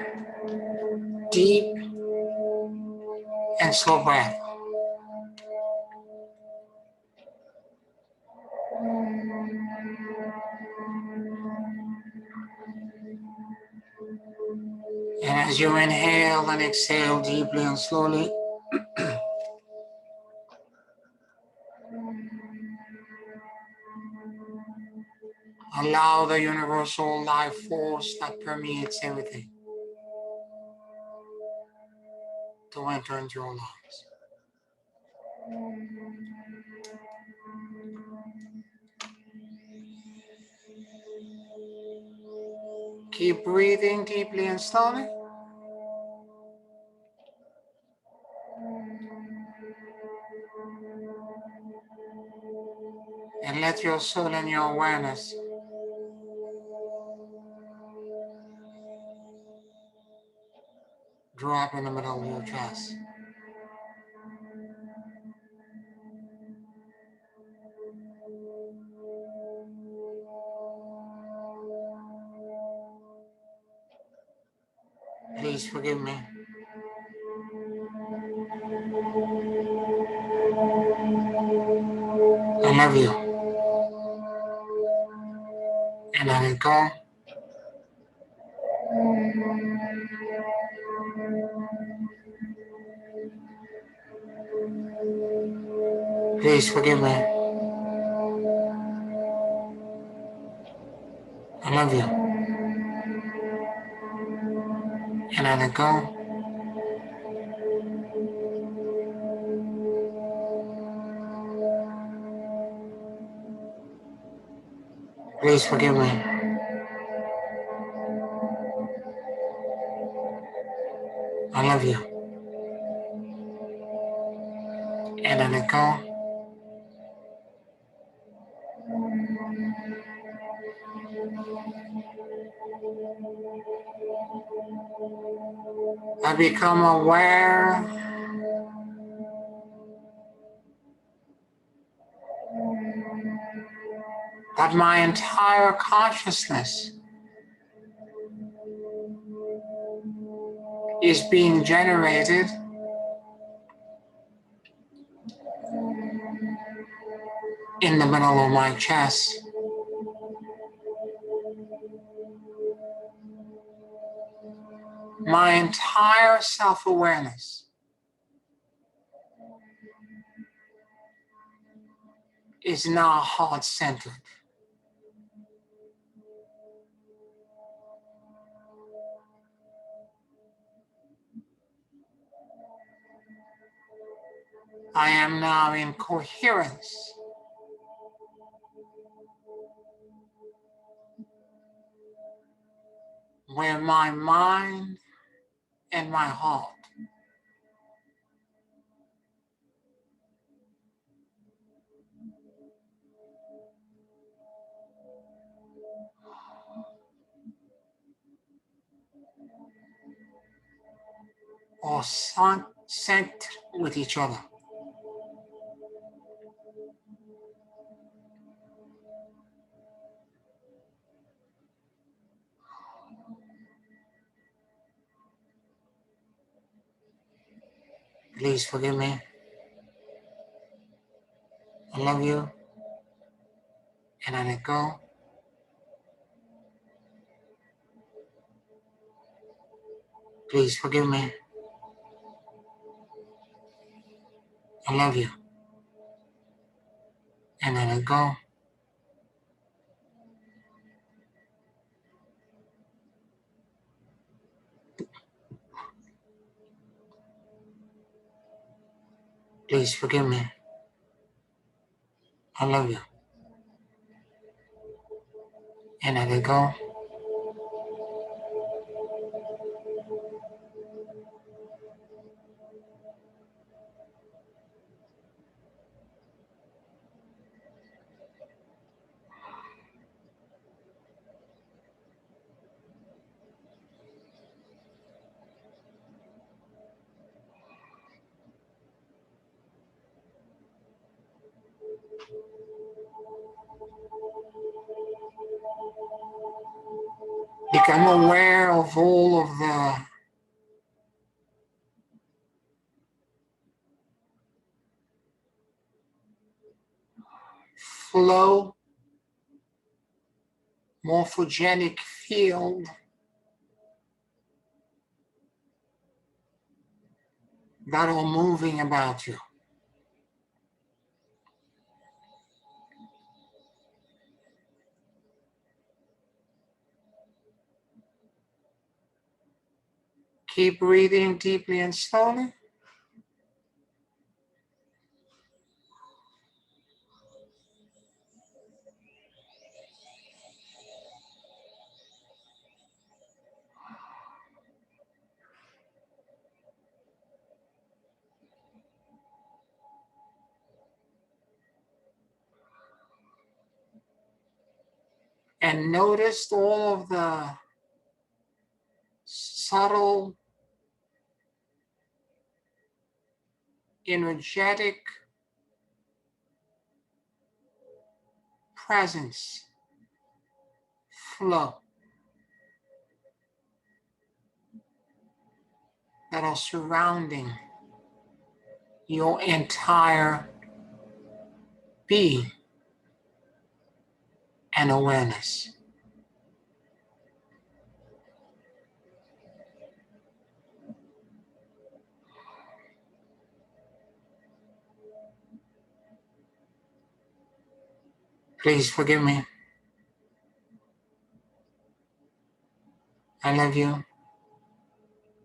deep and slow breath. And as you inhale and exhale deeply and slowly, allow the universal life force that permeates everything to enter into your lungs. Keep breathing deeply and slowly. And let your soul and your awareness drop in the middle of your chest. Please forgive me. I love you. And I let go. Please forgive me. I love you. And I let go. Please forgive me. I love you. And I let go. I become aware that my entire consciousness is being generated in the middle of my chest. My entire self-awareness is now heart-centered. I am now in coherence where my mind and my heart are synced with each other. Please forgive me. I love you. And I let go. Please forgive me. I love you. And I let go. Please forgive me. I love you. And I let go. Become aware of all of the flow, morphogenic field that are moving about you. Keep breathing deeply and slowly. And notice all of the subtle, energetic presence, flow that are surrounding your entire being and awareness. Please forgive me. I love you,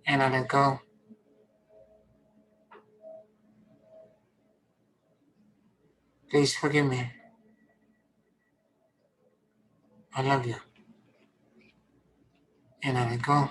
and I let go. Please forgive me. I love you, and I let go.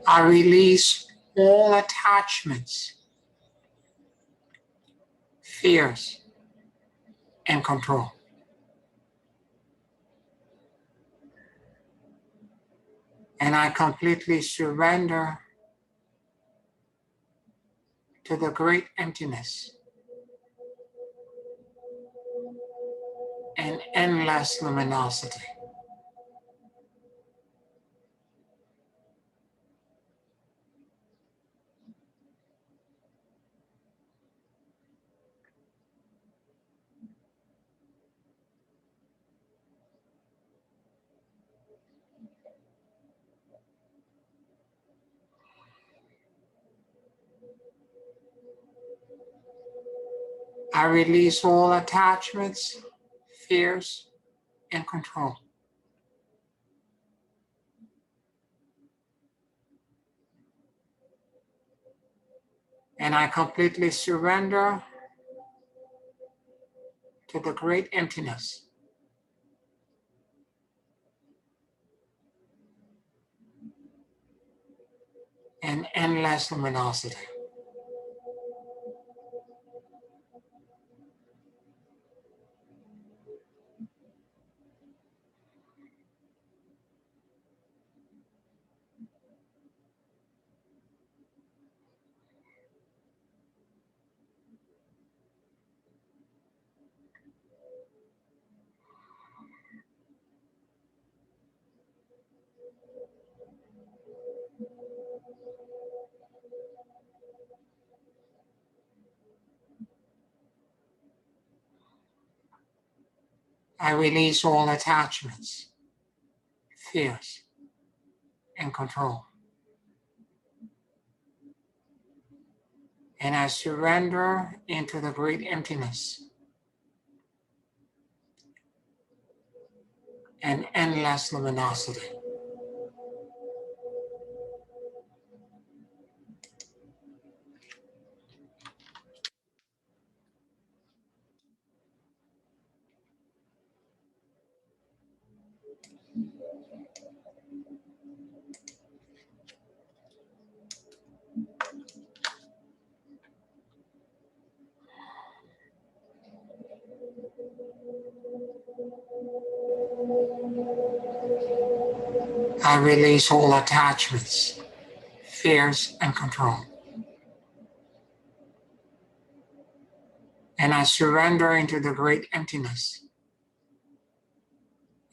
I release all attachments, fears, and control. And I completely surrender to the great emptiness and endless luminosity. I release all attachments, fears, and control. And I completely surrender to the great emptiness and endless luminosity. I release all attachments, fears, and control. And I surrender into the great emptiness and endless luminosity. I release all attachments, fears, and control. And I surrender into the great emptiness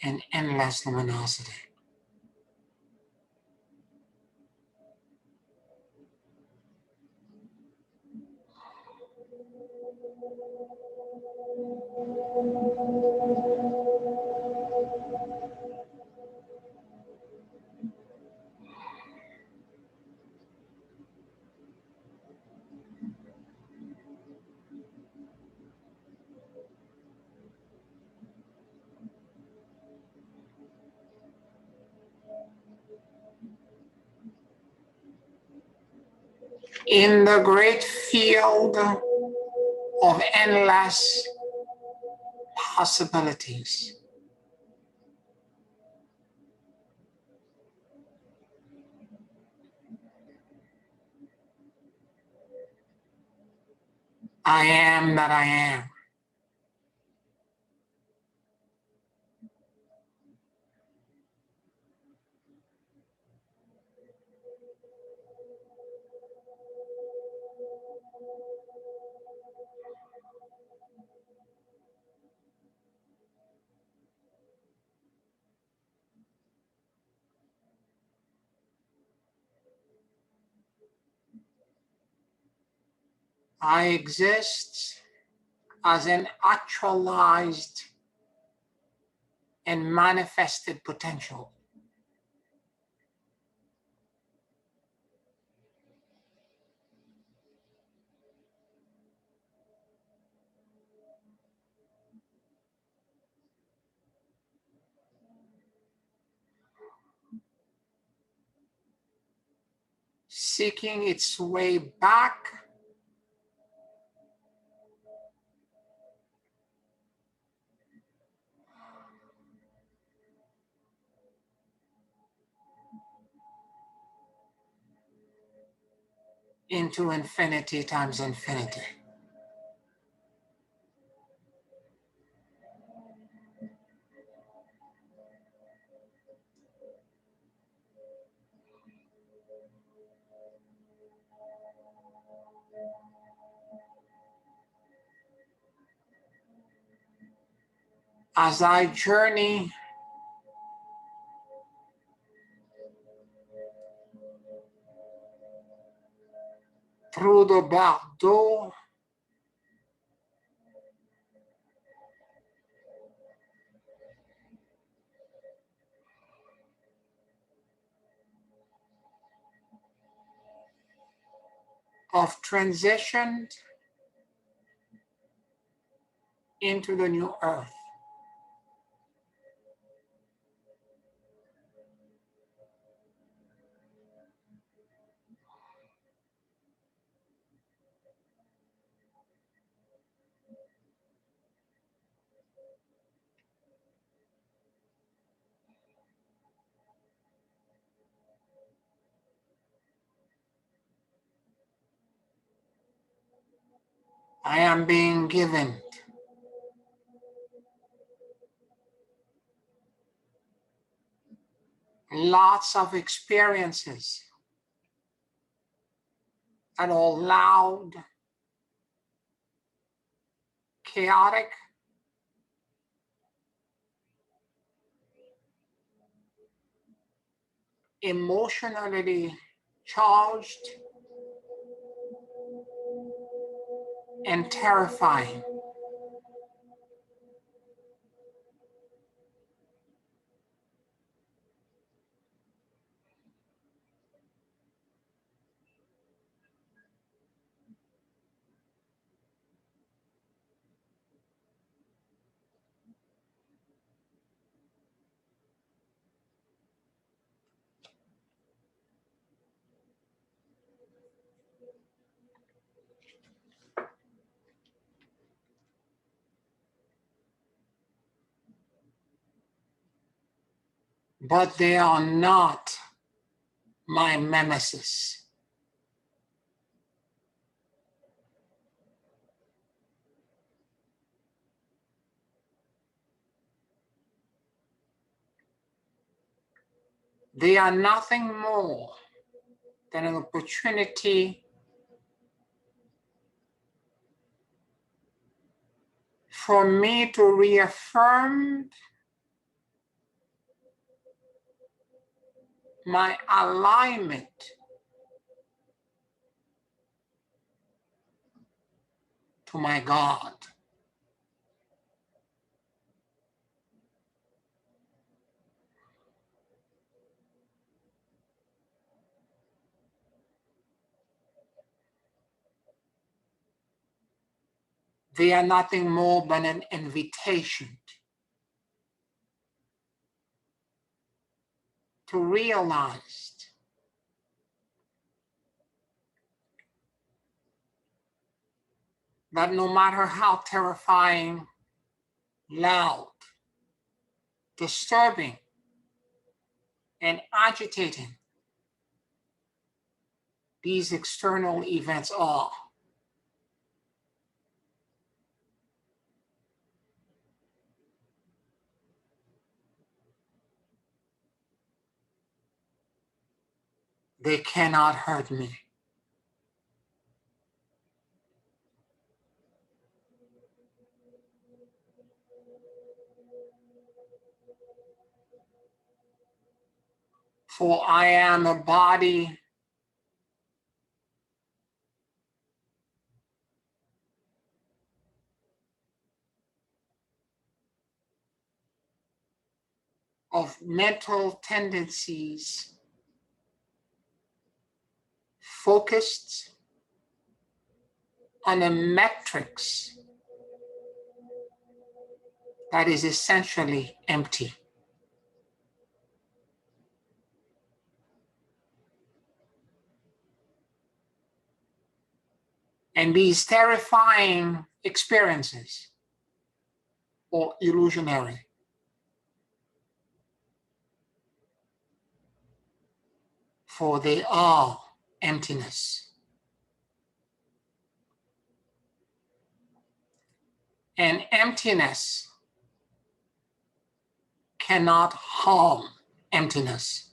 and endless luminosity. In the great field of endless possibilities, I am that I am. I exist as an actualized and manifested potential. Seeking its way back into infinity times infinity. As I journey through the bardeau of transition into the new earth, I am being given lots of experiences that are loud, chaotic, emotionally charged, and terrifying. but they are not my nemesis. They are nothing more than an opportunity for me to reaffirm my alignment to my God. They are nothing more than an invitation to realize that no matter how terrifying, loud, disturbing, and agitating these external events are, they cannot hurt me. For I am a body of mental tendencies focused on a matrix that is essentially empty. And these terrifying experiences are illusionary. For they are emptiness. And emptiness cannot harm emptiness.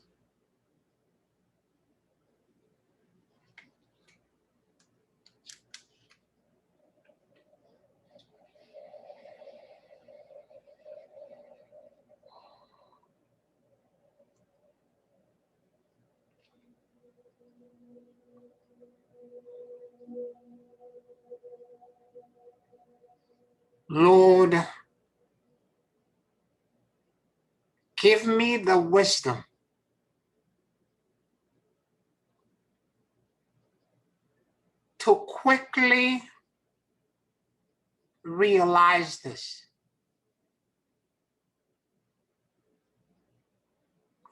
Lord, give me the wisdom to quickly realize this,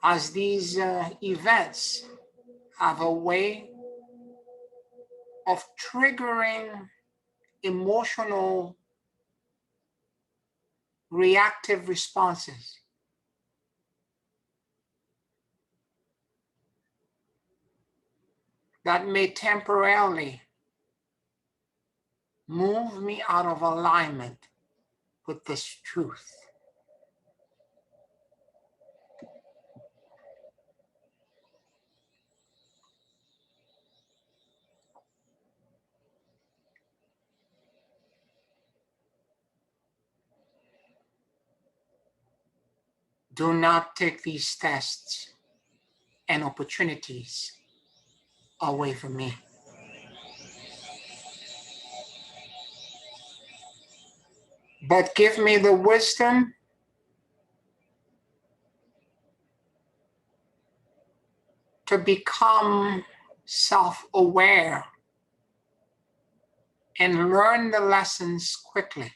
as these events have a way of triggering emotional reactive responses that may temporarily move me out of alignment with this truth. Do not take these tests and opportunities away from me. But give me the wisdom to become self-aware and learn the lessons quickly,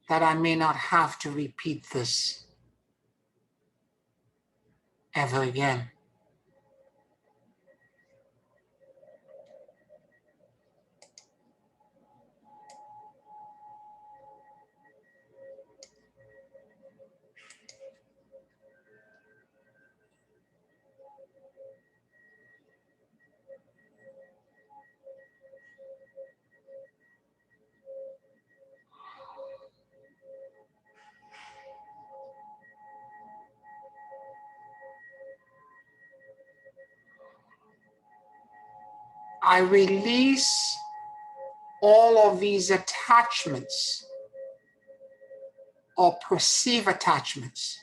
that I may not have to repeat this ever again. I release all of these attachments or perceived attachments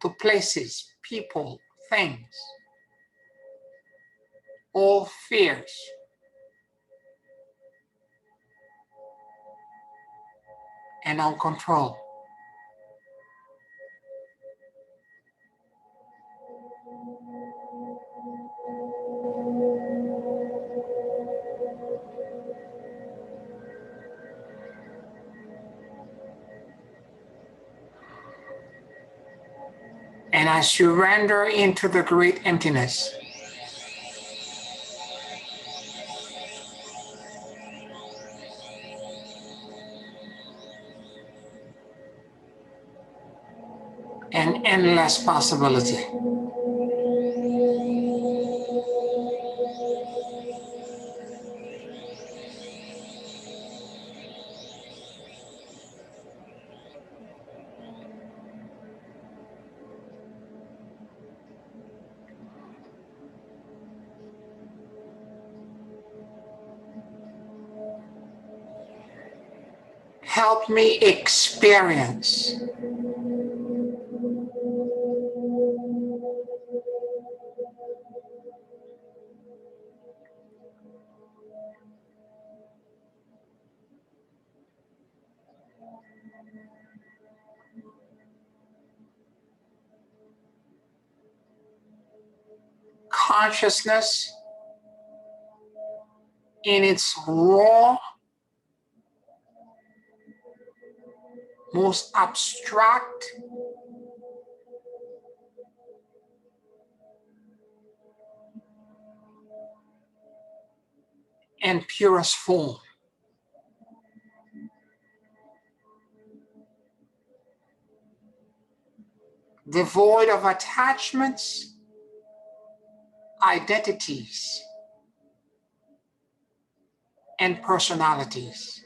to places, people, things, all fears, and on control. And I surrender into the great emptiness. An endless possibility. Help me experience consciousness in its raw, most abstract, and purest form. Devoid of attachments, identities, and personalities.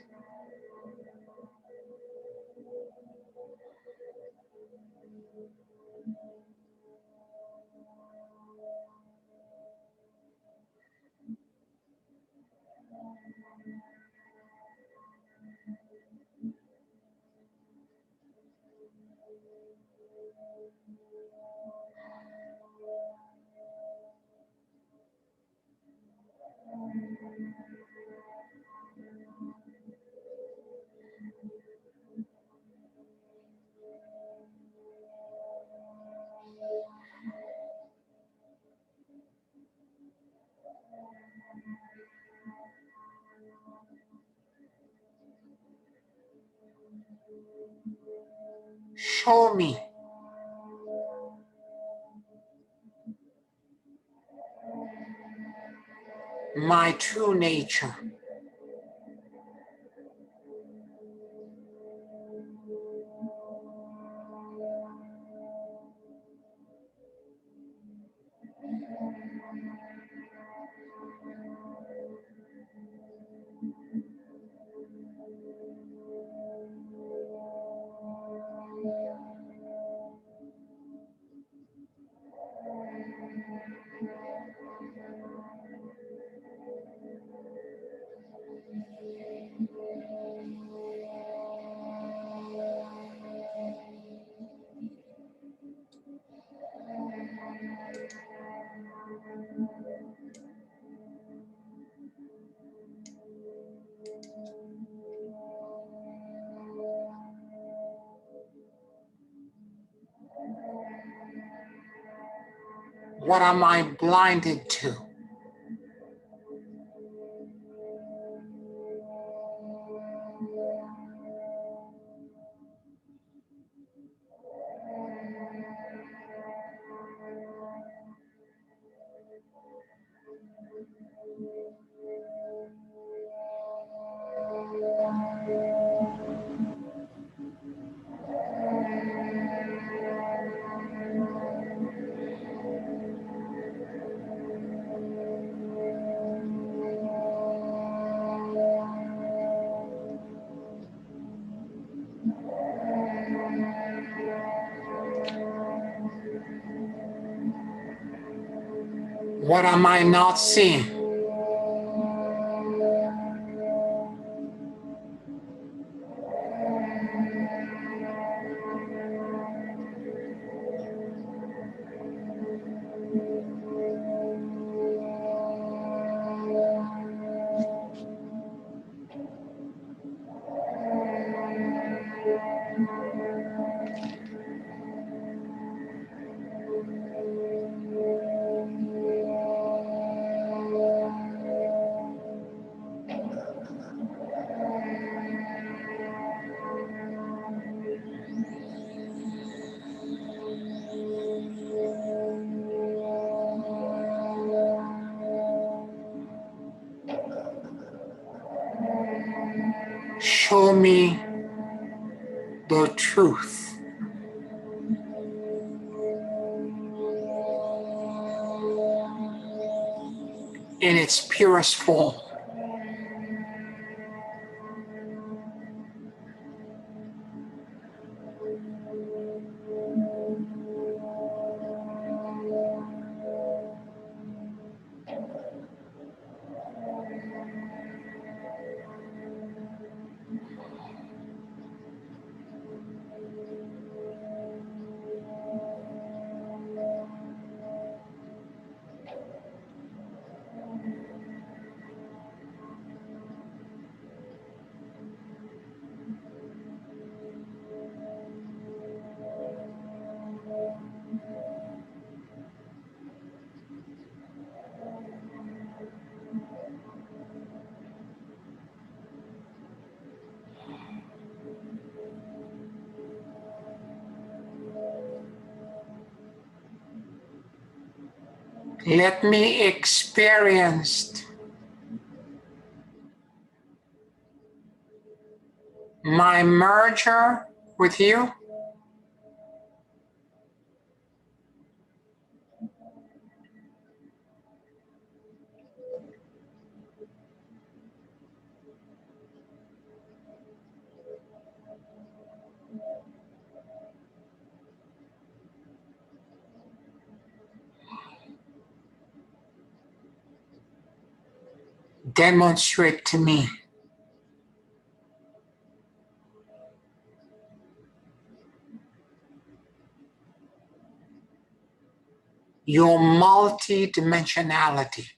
Show me my true nature. What am I blinded to? What am I not seeing? Show me the truth. In its purest form. Let me experience my merger with you. Demonstrate to me your multi-dimensionality.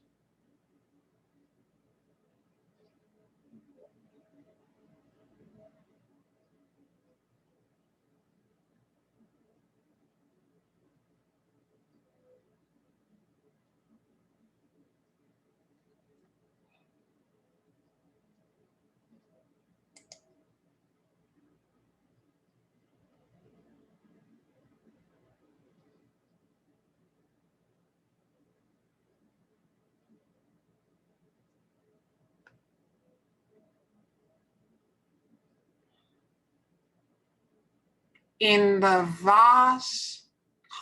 In the vast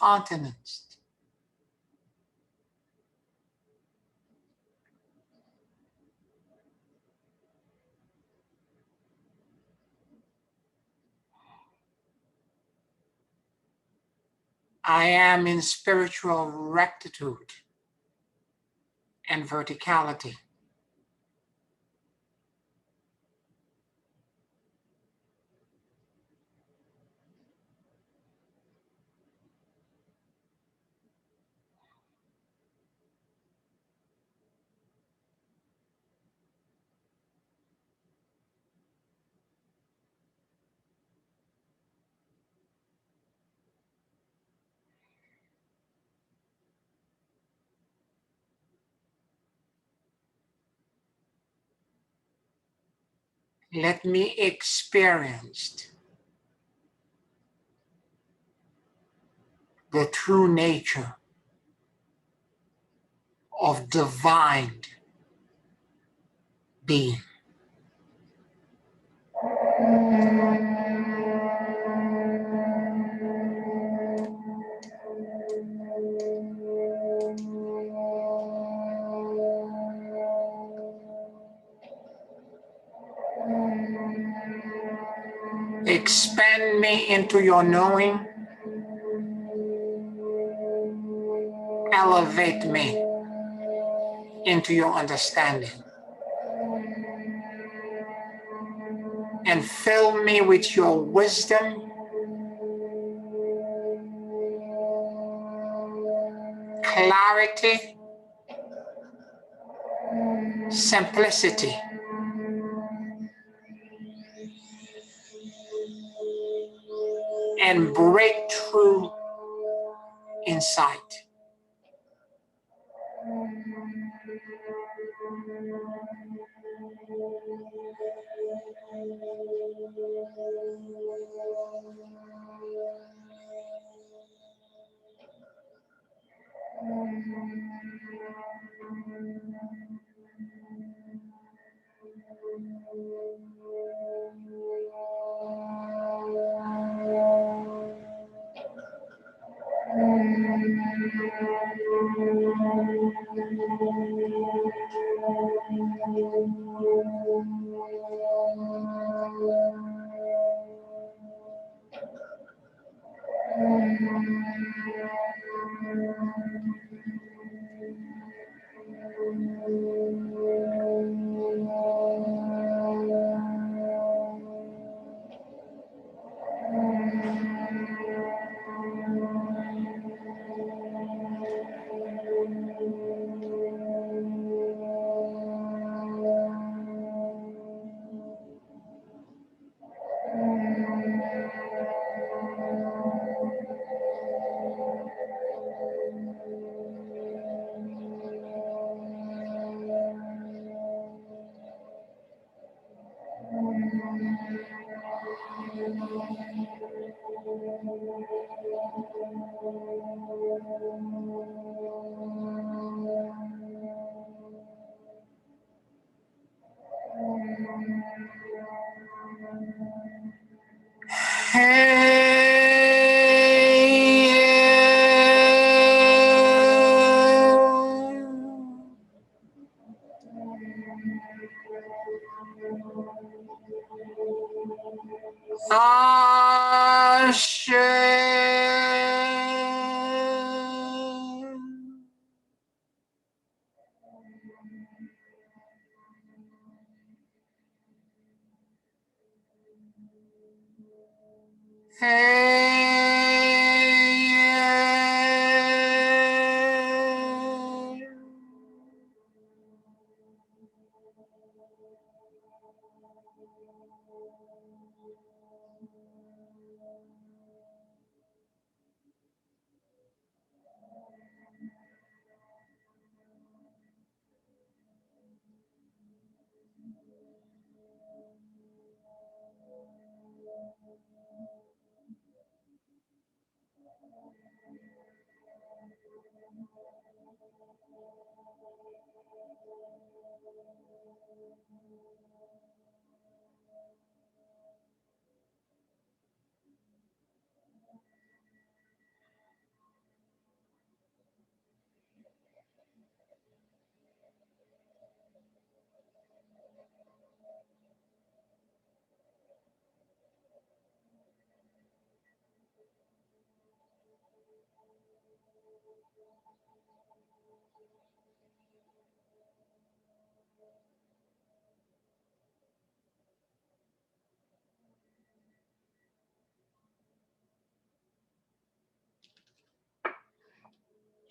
continents I am in spiritual rectitude and verticality. Let me experience the true nature of divine being. Expand me into your knowing. Elevate me into your understanding. And fill me with your wisdom, clarity, simplicity, and breakthrough insight.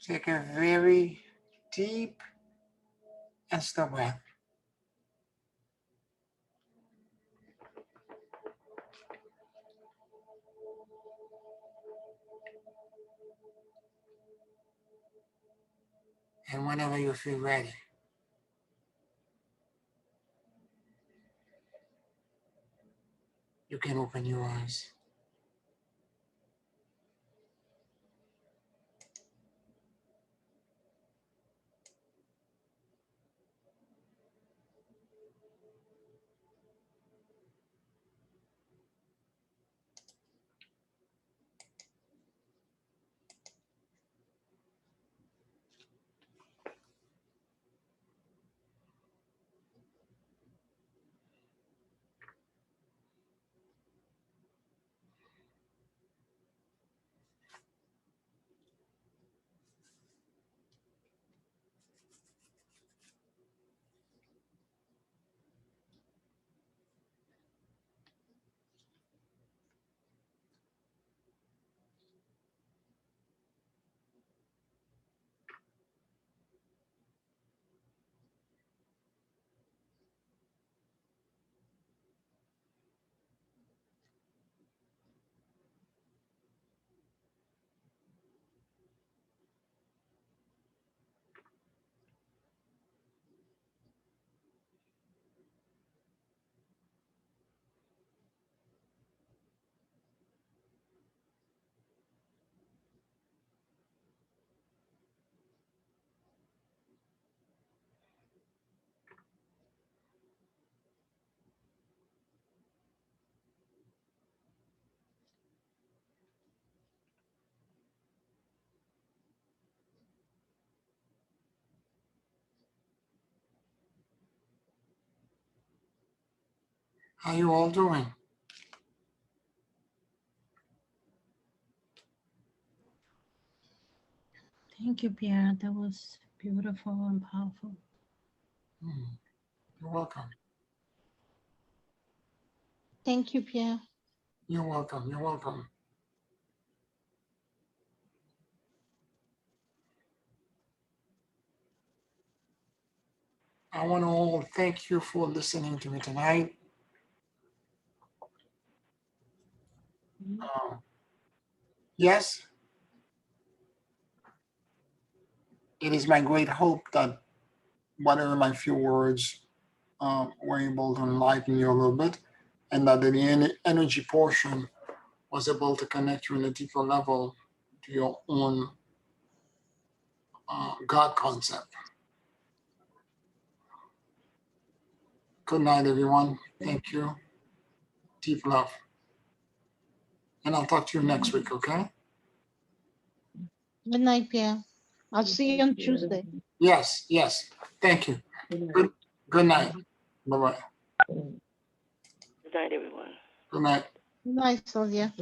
Take a very deep and slow breath. And whenever you feel ready, you can open your eyes. How you all doing? Thank you, Pierre. That was beautiful and powerful. You're welcome. Thank you, Pierre. You're welcome. You're welcome. I want to all thank you for listening to me tonight. Yes, it is my great hope that whatever my few words were able to enlighten you a little bit, and that the energy portion was able to connect you in a deeper level to your own God concept. Good night, everyone. Thank you. Deep love. And I'll talk to you next week, okay? Good night, Pierre. I'll see you on Tuesday. Yes, yes. Thank you. Good night. Bye-bye. Good night, everyone. Good night. Good night, Sylvia.